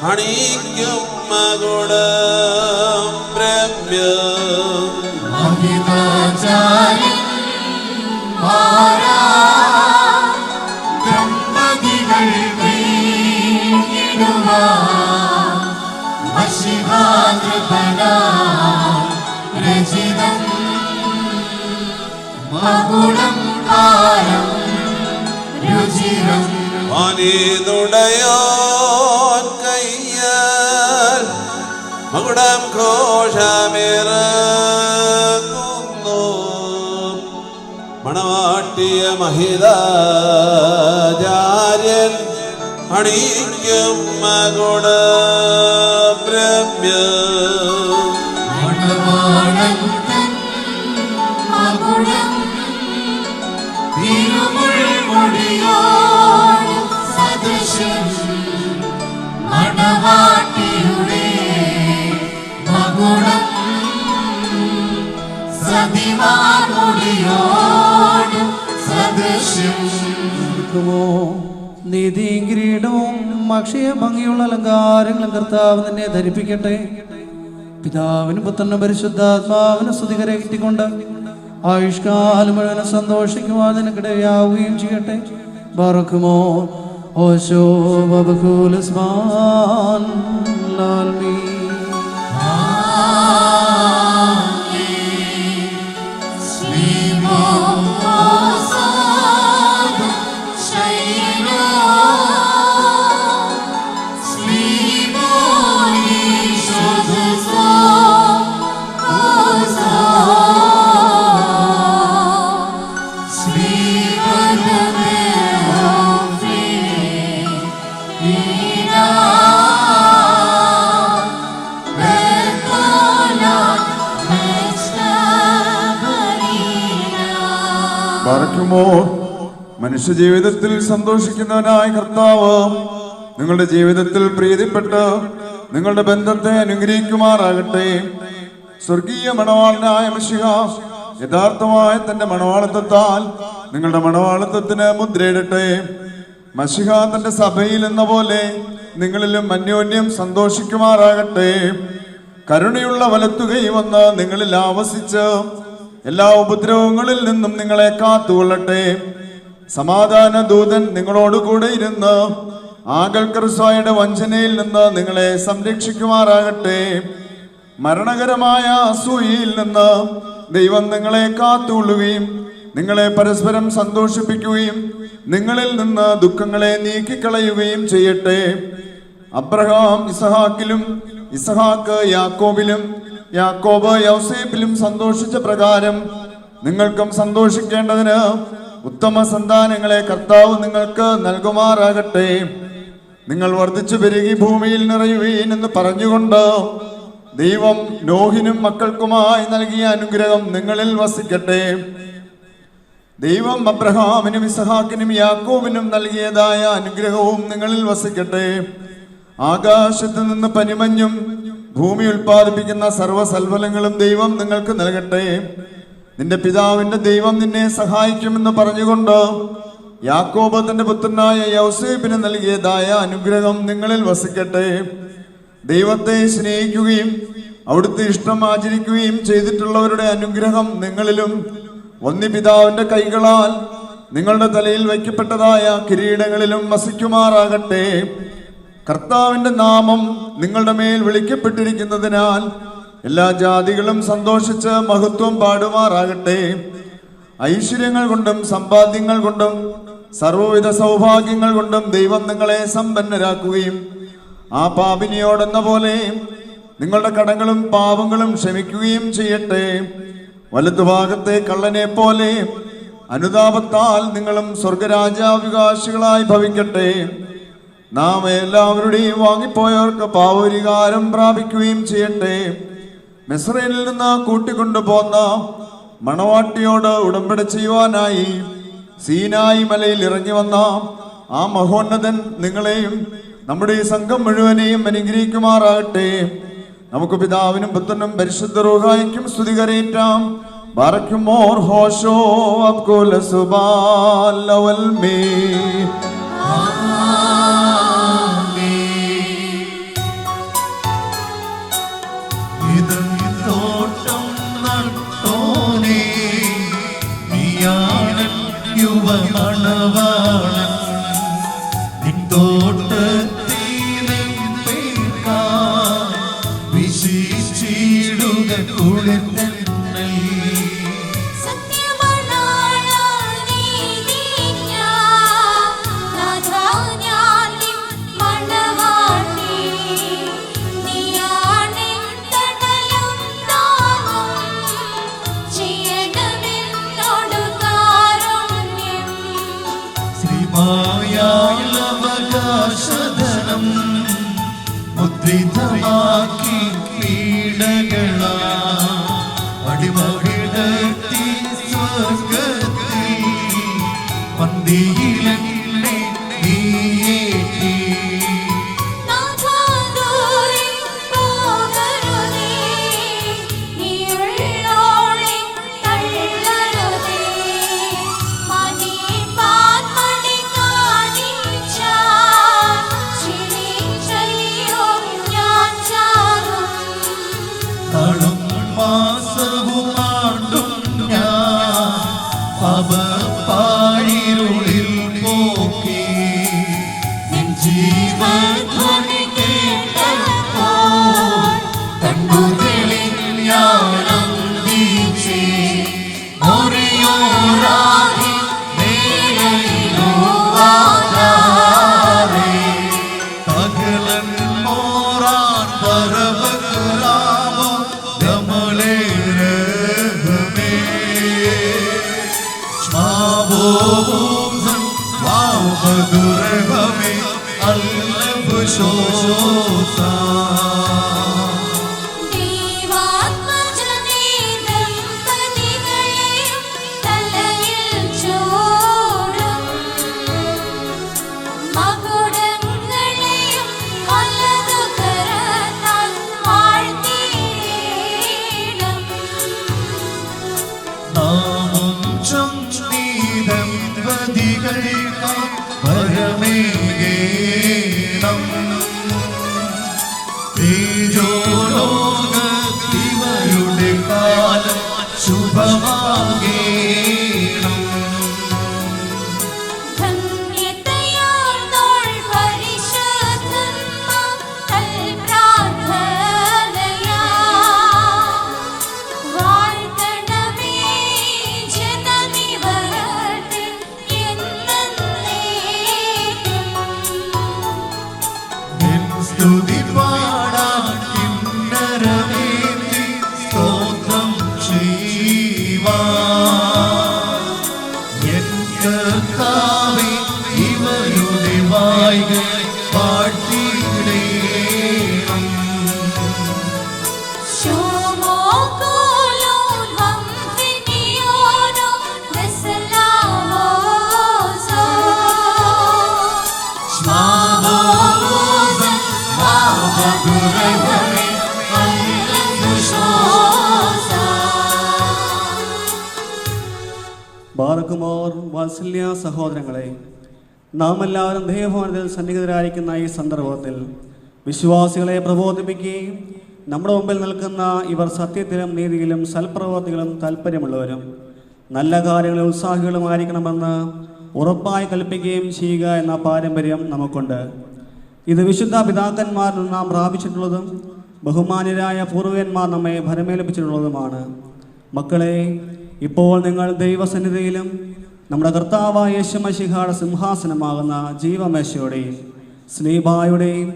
അണിയിക്കും മകുടം രമ്യം മഹിതാചാര്യൻ ദമ്പതികൾ രചിതം മകുടം കാരം രുചിരം മണിനുടയോൻ കയ്യാൽ മകുടം ഘോഷമിറങ്ങുന്നു മണവാട്ടിയ മഹിതാചാര്യൻ അണിയിക്കും മകുടം രമ്യം മണവാളൻ തൻ മകുടം തിരുമുൾമുടിയോട് സദൃശം മണവാട്ടിയുടെ മകുടം സതിമാമുടിയോട് സദൃശം. നീതിയും കിരീടവും അക്ഷയ ഭംഗിയുള്ള അലങ്കാരങ്ങളും കർത്താവ് നിന്നെ ധരിപ്പിക്കട്ടെ. പിതാവിനും പുത്രനും പരിശുദ്ധാത്മാവിനും സ്തുതി കരയറ്റിക്കൊണ്ട് ആയുഷ്കാലം മുഴുവൻ സന്തോഷിക്കുവാൻ നിനക്കിടയാവുകയും ചെയ്യട്ടെ. ബാറക്കുമോ ഓശോ ബബകുലസ്മാൻ ലാൽമീ മനുഷ്യജീവിതത്തിൽ സന്തോഷിക്കുന്നവനായ കർത്താവ് നിങ്ങളുടെ ജീവിതത്തിൽ പ്രീതിപ്പെട്ട് നിങ്ങളുടെ ബന്ധത്തെ അനുഗ്രഹിക്കുമാറാകട്ടെ. സ്വർഗീയ മണവാളനായ മിശിഹ യഥാർത്ഥമായ തന്റെ മണവാളത്വത്താൽ നിങ്ങളുടെ മണവാളത്വത്തിന് മുദ്രയിടട്ടെ. മശിഹ തന്റെ സഭയിൽ എന്ന പോലെ നിങ്ങളിലും അന്യോന്യം സന്തോഷിക്കുമാറാകട്ടെ. കരുണയുള്ള വലത്തുകൈ വന്ന് നിങ്ങളിൽ ആവസിച്ച് എല്ലാ ഉപദ്രവങ്ങളിൽ നിന്നും നിങ്ങളെ കാത്തുകൊള്ളട്ടെ. സമാധാന ദൂതൻ നിങ്ങളോടുകൂടെ ഇരുന്ന് ആകൽക്കർസായുടെ വഞ്ചനയിൽ നിന്ന് നിങ്ങളെ സംരക്ഷിക്കുമാറാകട്ടെ. മരണകരമായ അസൂയയിൽ നിന്ന് ദൈവം നിങ്ങളെ കാത്തുകൊള്ളുകയും നിങ്ങളെ പരസ്പരം സന്തോഷിപ്പിക്കുകയും നിങ്ങളിൽ നിന്ന് ദുഃഖങ്ങളെ നീക്കിക്കളയുകയും ചെയ്യട്ടെ. അബ്രഹാം ഇസഹാക്കിലും ഇസഹാക്ക് യാക്കോബിലും യാക്കോബ് യൗസേപ്പിലും സന്തോഷിച്ച പ്രകാരം നിങ്ങൾക്കും സന്തോഷിക്കേണ്ടതിന് ഉത്തമ സന്താനങ്ങളെ കർത്താവ് നിങ്ങൾക്ക് നൽകുമാറാകട്ടെ. നിങ്ങൾ വർദ്ധിച്ചു പെരുകി ഭൂമിയിൽ നിറയുവീൻ എന്ന് പറഞ്ഞുകൊണ്ട് ദൈവം നോഹിനും മക്കൾക്കുമായി നൽകിയ അനുഗ്രഹം നിങ്ങളിൽ വസിക്കട്ടെ. ദൈവം അബ്രഹാമിനും ഇസഹാക്കിനും യാക്കോബിനും നൽകിയതായ അനുഗ്രഹവും നിങ്ങളിൽ വസിക്കട്ടെ. ആകാശത്ത് നിന്ന് പനിമഞ്ഞും ഭൂമി ഉൽപ്പാദിപ്പിക്കുന്ന സർവ്വസൽഫലങ്ങളും ദൈവം നിങ്ങൾക്ക് നൽകട്ടെ. നിന്റെ പിതാവിന്റെ ദൈവം നിന്നെ സഹായിക്കുമെന്ന് പറഞ്ഞുകൊണ്ട് യാക്കോബ് തന്റെ പുത്രനായ യൗസേപ്പിന് നൽകിയതായ അനുഗ്രഹം നിങ്ങളിൽ വസിക്കട്ടെ. ദൈവത്തെ സ്നേഹിക്കുകയും അവിടുത്തെ ഇഷ്ടം ആചരിക്കുകയും ചെയ്തിട്ടുള്ളവരുടെ അനുഗ്രഹം നിങ്ങളിലും വന്യപിതാവിന്റെ കൈകളാൽ നിങ്ങളുടെ തലയിൽ വയ്ക്കപ്പെട്ടതായ കിരീടങ്ങളിലും വസിക്കുമാറാകട്ടെ. കർത്താവിന്റെ നാമം നിങ്ങളുടെ മേൽ വിളിക്കപ്പെട്ടിരിക്കുന്നതിനാൽ എല്ലാ ജാതികളും സന്തോഷിച്ച് മഹത്വം പാടുമാറാകട്ടെ. ഐശ്വര്യങ്ങൾ കൊണ്ടും സമ്പാദ്യങ്ങൾ കൊണ്ടും സർവ്വവിധ സൗഭാഗ്യങ്ങൾ കൊണ്ടും ദൈവം നിങ്ങളെ സമ്പന്നരാക്കുകയും ആ പാപിനിയോടെന്ന പോലെ നിങ്ങളുടെ കടങ്ങളും പാപങ്ങളും ക്ഷമിക്കുകയും ചെയ്യട്ടെ. വലതുഭാഗത്തെ കള്ളനെ പോലെ അനുതാപത്താൽ നിങ്ങളും സ്വർഗരാജ്യാവകാശികളായി ഭവിക്കട്ടെ. നാം എല്ലാവരുടെയും വാങ്ങിപ്പോയവർക്ക് പാപപരിഹാരം പ്രാപിക്കുകയും ചെയ്യട്ടെ. മിസ്രൈനിൽ നിന്ന് കൂട്ടിക്കൊണ്ടുപോന്ന മണവാട്ടിയോട് ഉടമ്പടി ചെയ്യുവാനായി സീനായി മലയിൽ ഇറങ്ങി വന്ന ആ മഹോന്നതൻ നിങ്ങളെയും നമ്മുടെ ഈ സംഘം മുഴുവനെയും അനുഗ്രഹിക്കുമാറാകട്ടെ. നമുക്ക് പിതാവിനും പുത്രനും പരിശുദ്ധ റൂഹായിക്കും സ്തുതി കരയേറ്റാം. ബാറക്കുമോർ ഹോശോ അബ്കുൽ സുബാലവൽ മീ മുദ്രിതമാക്കി പീഡകളാ അടിമകിടത്തി സ്വർഗത്തിൽ പന്തിയിലെന്നെ നീയേറ്റി പരമേകേണം ബാർക്കുമോർ വാത്സല്യ സഹോദരങ്ങളെ, നാം എല്ലാവരും ദൈവഭവനത്തിൽ സന്നിഹിതരായിരിക്കുന്ന ഈ സന്ദർഭത്തിൽ വിശ്വാസികളെ പ്രബോധിപ്പിക്കുകയും നമ്മുടെ മുമ്പിൽ നിൽക്കുന്ന ഇവർ സത്യത്തിലും നീതിയിലും സൽപ്രവർത്തികളും താല്പര്യമുള്ളവരും നല്ല കാര്യങ്ങളിൽ ഉത്സാഹികളുമായിരിക്കണമെന്ന് ഉറപ്പായി കൽപ്പിക്കുകയും ചെയ്യുക എന്ന പാരമ്പര്യം നമുക്കുണ്ട്. ഇത് വിശുദ്ധ പിതാക്കന്മാരിൽ നിന്ന് നാം പ്രാപിച്ചിട്ടുള്ളതും ബഹുമാന്യരായ പൂർവികന്മാർ നമ്മെ ഭരമേൽപ്പിച്ചിട്ടുള്ളതുമാണ്. മക്കളെ, ഇപ്പോൾ നിങ്ങൾ ദൈവസന്നിധിയിലും നമ്മുടെ കർത്താവായ യേശുമശിഹായുടെ സിംഹാസനമാകുന്ന ജീവമേശയുടെയും സ്ലീബായുടെയും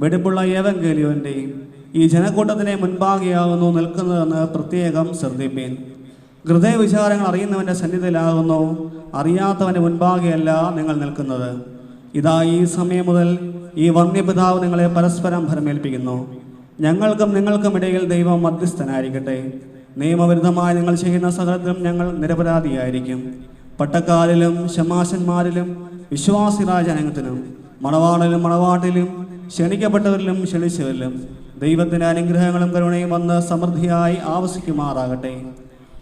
വെടിപ്പുള്ള ഏവങ്കേലിയോൻ്റെയും ഈ ജനക്കൂട്ടത്തിനെ മുൻപാകെയാകുന്നു നിൽക്കുന്നതെന്ന് പ്രത്യേകം ശ്രദ്ധിപ്പീൻ. ഹൃദയവിചാരങ്ങൾ അറിയുന്നവൻ്റെ സന്നിധിയിലാകുന്നു, അറിയാത്തവൻ്റെ മുൻപാകെയല്ല നിങ്ങൾ നിൽക്കുന്നത്. ഇതാ ഈ സമയം മുതൽ ഈ വന്യപിതാവ് നിങ്ങളെ പരസ്പരം ഭരമേൽപ്പിക്കുന്നു. ഞങ്ങൾക്കും നിങ്ങൾക്കും ഇടയിൽ ദൈവം മധ്യസ്ഥനായിരിക്കട്ടെ. നിയമവിരുദ്ധമായി നിങ്ങൾ ചെയ്യുന്ന സകലത്തിലും ഞങ്ങൾ നിരപരാധിയായിരിക്കും. പട്ടക്കാരിലും ശമാശന്മാരിലും വിശ്വാസികളായ ജനത്തിലും മണവാളിലും മണവാട്ടിലും ക്ഷണിക്കപ്പെട്ടവരിലും ക്ഷണിച്ചവരിലും ദൈവത്തിൻ്റെ അനുഗ്രഹങ്ങളും കരുണയും വന്ന് സമൃദ്ധിയായി ആവസിക്കുമാറാകട്ടെ.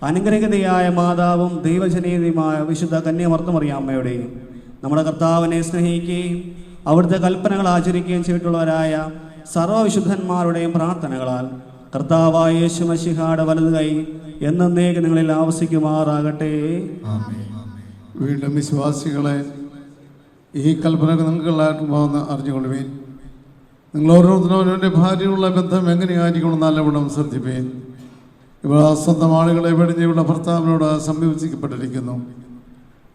അനുഗ്രഹിതയായ മാതാവും ദൈവജനീയതയുമായ വിശുദ്ധ കന്യമർത്തമറിയാമ്മയുടെയും നമ്മുടെ കർത്താവിനെ സ്നേഹിക്കുകയും അവിടുത്തെ കൽപ്പനകൾ ആചരിക്കുകയും ചെയ്തിട്ടുള്ളവരായ സർവ്വവിശുദ്ധന്മാരുടെയും പ്രാർത്ഥനകളാൽ കർത്താവായ യേശുമശിഹായുടെ വലതു കൈ എന്നേക്ക് നിങ്ങളിൽ ആവസിക്കുമാറാകട്ടെ. വീണ്ടും വിശ്വാസികളെ, ഈ കൽപ്പനകൾ നിങ്ങൾക്കെല്ലാവർക്കും പോകുന്ന അറിഞ്ഞുകൊള്ളുവീൻ. നിങ്ങൾ ഓരോരുത്തരും എൻ്റെ ഭാര്യയുള്ള ബന്ധം എങ്ങനെയായിരിക്കണം നല്ലവണ്ണം ശ്രദ്ധിപ്പീൻ. ഇവർ സ്വന്തം ആളുകളെ വെടിഞ്ഞ് ഇവളുടെ ഭർത്താവിനോട് സംയോജിക്കപ്പെട്ടിരിക്കുന്നു.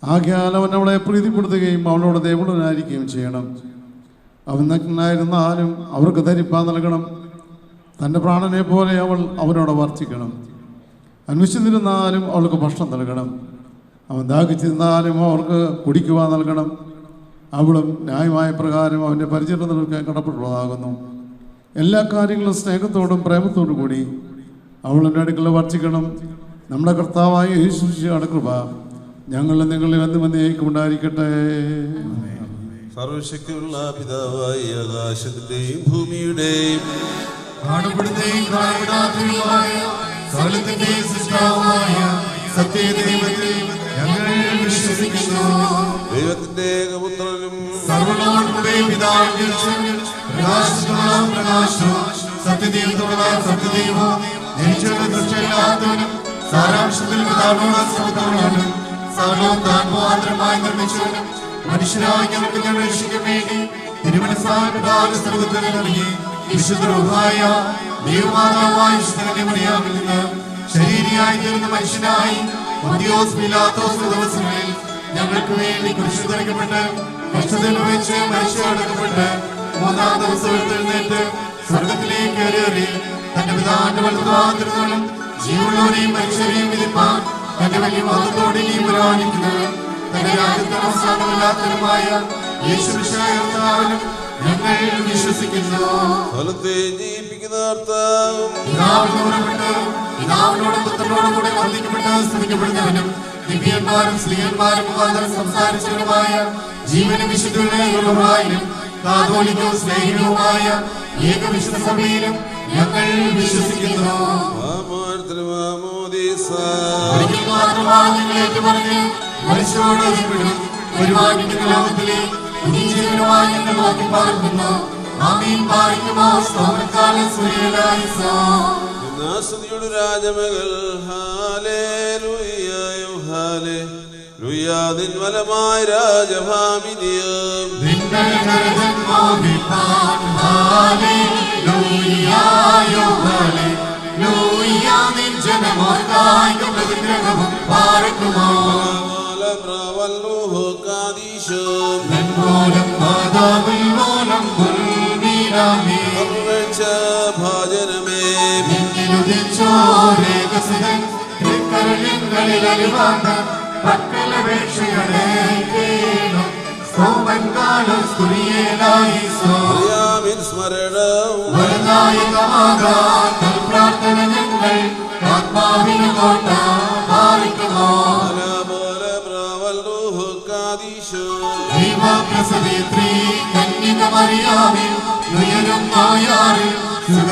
ആകയാൽ അവൻ അവളെ പ്രീതിപ്പെടുത്തുകയും അവളോട് ദൈവനായിരിക്കുകയും ചെയ്യണം. അവൻ നഗ്നായിരുന്നാലും അവർക്ക് ധരിപ്പാൻ നൽകണം. തൻ്റെ പ്രാണനെ പോലെ അവൾ അവനോട് വർത്തിക്കണം. അന്വേഷിച്ചിരുന്നാലും അവൾക്ക് ഭക്ഷണം നൽകണം. അവൻ ദാഹിച്ചിരുന്നാലും അവർക്ക് കുടിക്കുവാൻ നൽകണം. അവളും ന്യായമായ പ്രകാരം അവൻ്റെ പരിചരണം നൽകാൻ കടപ്പെട്ടുള്ളതാകുന്നു. എല്ലാ കാര്യങ്ങളും സ്നേഹത്തോടും പ്രേമത്തോടും കൂടി അവളുടെ അടുക്കൽ വർത്തിക്കണം. നമ്മുടെ കർത്താവായ യേശുവിന്റെ കൃപ ഞങ്ങളിൽ നിങ്ങളിൽ എന്നും ഉണ്ടായിരിക്കട്ടെ. സർവശക്തിയുള്ള പിതാവായ ആകാശത്തിന്റെയും ഭൂമിയുടെയും സകലത്തിന്റെയും സൃഷ്ടാവുമായ സത്യദൈവത്തിൽ ഞങ്ങൾ വിശ്വസിക്കുന്നു. ദൈവത്തിന്റെ ഏകപുത്രനും സർവ്വലോകങ്ങളുടെയും പിതാവും പ്രകാശവും സത്യദൈവത്തോടുള്ള സത്യദൈവവും ജനിച്ചുള്ള ദൃഷ്ടിയില്ലാത്തവനും സാരാംശത്തിൽ പിതാവിനോട് സമത്വമാണ് സകലവും താൻ മാത്രമായി നിർമ്മിച്ചവനും മനുഷ്യരായി ഞങ്ങൾക്ക് ഞങ്ങൾ രക്ഷിക്കാൻ വേണ്ടി തിരുമനസ്സായ പിതാവിന്റെ സർവ്വത്തിൽ നൽകി വിശുദ്ധമായ ദൈവമാതാവായ വിശുദ്ധമറിയാമിൽ നിന്ന് ശരീരിയായി തീർന്ന മനുഷ്യനായി മദ്യോസ് പിലാത്തോസ് ദിവസങ്ങളിൽ ഞങ്ങൾക്ക് വേണ്ടി കുരിശിതരക്കപ്പെട്ട് കഷ്ടത്തിൽ വെച്ച് മനുഷ്യടക്കപ്പെട്ട് മൂന്നാം ദിവസം എഴുന്നേറ്റ് സ്വർഗത്തിലേക്ക് കയറി തന്റെ പിതാവിന്റെ വലതുഭാഗത്തിരുന്നവനും ജീവനുള്ളവരെയും മനുഷ്യരെയും വിധിപ്പാൻ തന്റെ വലിയ മഹത്വത്തോടെ പുരാണിക്കുന്നവനും തന്റെ രാജ്യത്തെ അവസാനമില്ലാത്തവനുമായ യേശുവിനും ഞങ്ങൾ വിശ്വസിക്കുന്നു. പിതാവിനോടും പുത്രനോടും കൂടെ വർദ്ധിക്കപ്പെട്ട് സ്തുതിക്കപ്പെടുന്നവനും ദിവ്യന്മാരും സ്ത്രീയന്മാരും മുഖാന്തരം സംസാരിച്ചവരുമായ ജീവനും വിശുദ്ധനും കാതോലികവും സ്നേഹിതവുമായ ഏകവിശുദ്ധ സഭയിലും ഞങ്ങൾ വിശ്വസിക്കുന്നു. ഒരിക്കൽ മാത്രമാണ് നിങ്ങൾ ഏറ്റുപറഞ്ഞ് മനുഷ്യരോട് ഒരുപാട് ലോകത്തിലെ ജീവനുമായി ഞങ്ങൾ നോക്കി പാർക്കുന്നു. ആമീൻ. പാലിക്കുമോ സ്തോത്രകാലം സൂര്യലായിസോ നാസ്തിയുടെ രാജമകൾ ഹാലേലൂയ ഹാലേലൂയ നിൻവലമായ രാജഭാമിനിയം ഭാജനമേ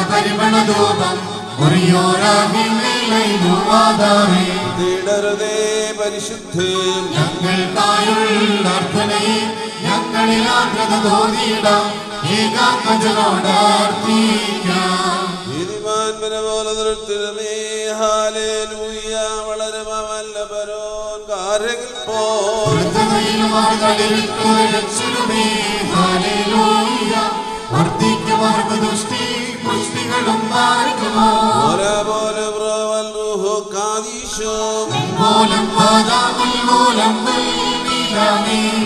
പരിമളധൂപം തിടരുതേ പരിശുദ്ധേ ഞങ്ങൾക്കായുള്ള അർത്ഥനയെ ഞങ്ങളിൽ ആഗ്രത തോന്നിയിടാം ഏകാത്മജനോട് അർത്ഥിക്കാം. നീതിമാൻ പോലെ നിർത്തിടമേ ഹാലേലൂയ വളരെ വല്ലഭരോൻ കാരകിൽ പോൽ പുഷ്ടികളും മാർഗമോ പോലെ ബ്രവൽ റൂഹു കാദീശോ മൂലം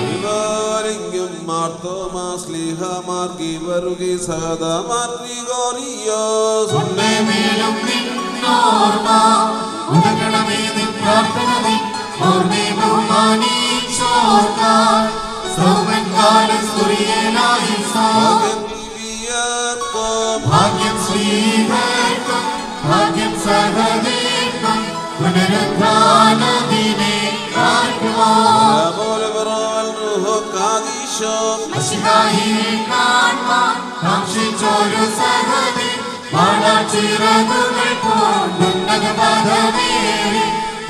വിവാരിക്കും മാർത്തോമാ സ്ലീഹമാർഗി വരുകി സദാ മാർഗോറിയോസ് മേലും നിന്നോർമ്മ ഉദകണമേ നിൻ പ്രാർത്ഥനമേ ഓർമ്മേ ബഹുമാനിച്ചോർക്കാൻ സൗമൻകാലം സ്തുരിയേലായി ഭാഗ്യം ശ്രീഹർക്കും ഭാഗ്യം സഹദേർക്കും പുനരുദ്ധാനദിനെ കാർക്കുമോ കാണുവാൻ കാക്ഷിച്ചൊരു സഹദേ വാളാച്ചിറകുകൾ പൂണ്ടുന്നത പദമേറി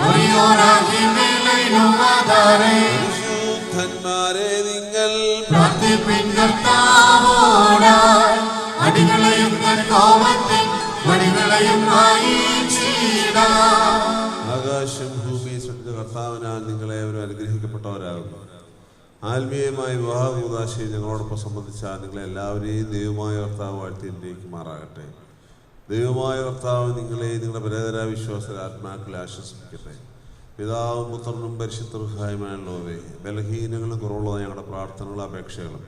ഒരിയോരാകി മേലയിലുമാതാരേ ധന്മാരെ നിങ്ങൾ പ്രാർത്ഥിപ്പിൻ കർത്താവോടായി അടികളെയും കോപത്തിൻ വടികളെയും വായിച്ചിടാം. ആകാശം ഭൂമി സൃഷ്ടിച്ച കർത്താവിനാൽ നിങ്ങളെ അവർ അനുഗ്രഹിക്കപ്പെട്ടവരാകുന്നു. ആത്മീയമായ വിവാഹകൂദാശയെ ഞങ്ങളോടൊപ്പം സംബന്ധിച്ചാൽ നിങ്ങളെല്ലാവരെയും ദൈവമായ കർത്താവ് വാഴ്ത്തിയിരിക്കുമാറാകട്ടെ. ദൈവമായ കർത്താവ് നിങ്ങളെ നിങ്ങളുടെ പരേതര വിശ്വാസ ആത്മാക്കളെ ആശ്വസിപ്പിക്കട്ടെ. പിതാവും പുത്രനും പരിശുദ്ധഹായ്മയുള്ളവേ ബലഹീനങ്ങളും കുറവുള്ള ഞങ്ങളുടെ പ്രാർത്ഥനകളും അപേക്ഷകളും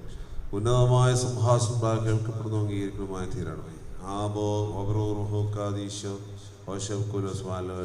ഉന്നതമായ സിംഹാസനം കേൾക്കപ്പെടുന്നു അംഗീകരിക്കണമായി തീരണമേ. ആബോ ഒബ്രോ റുഹോ കാദീശോ ഓശം കുലസ്വാലോ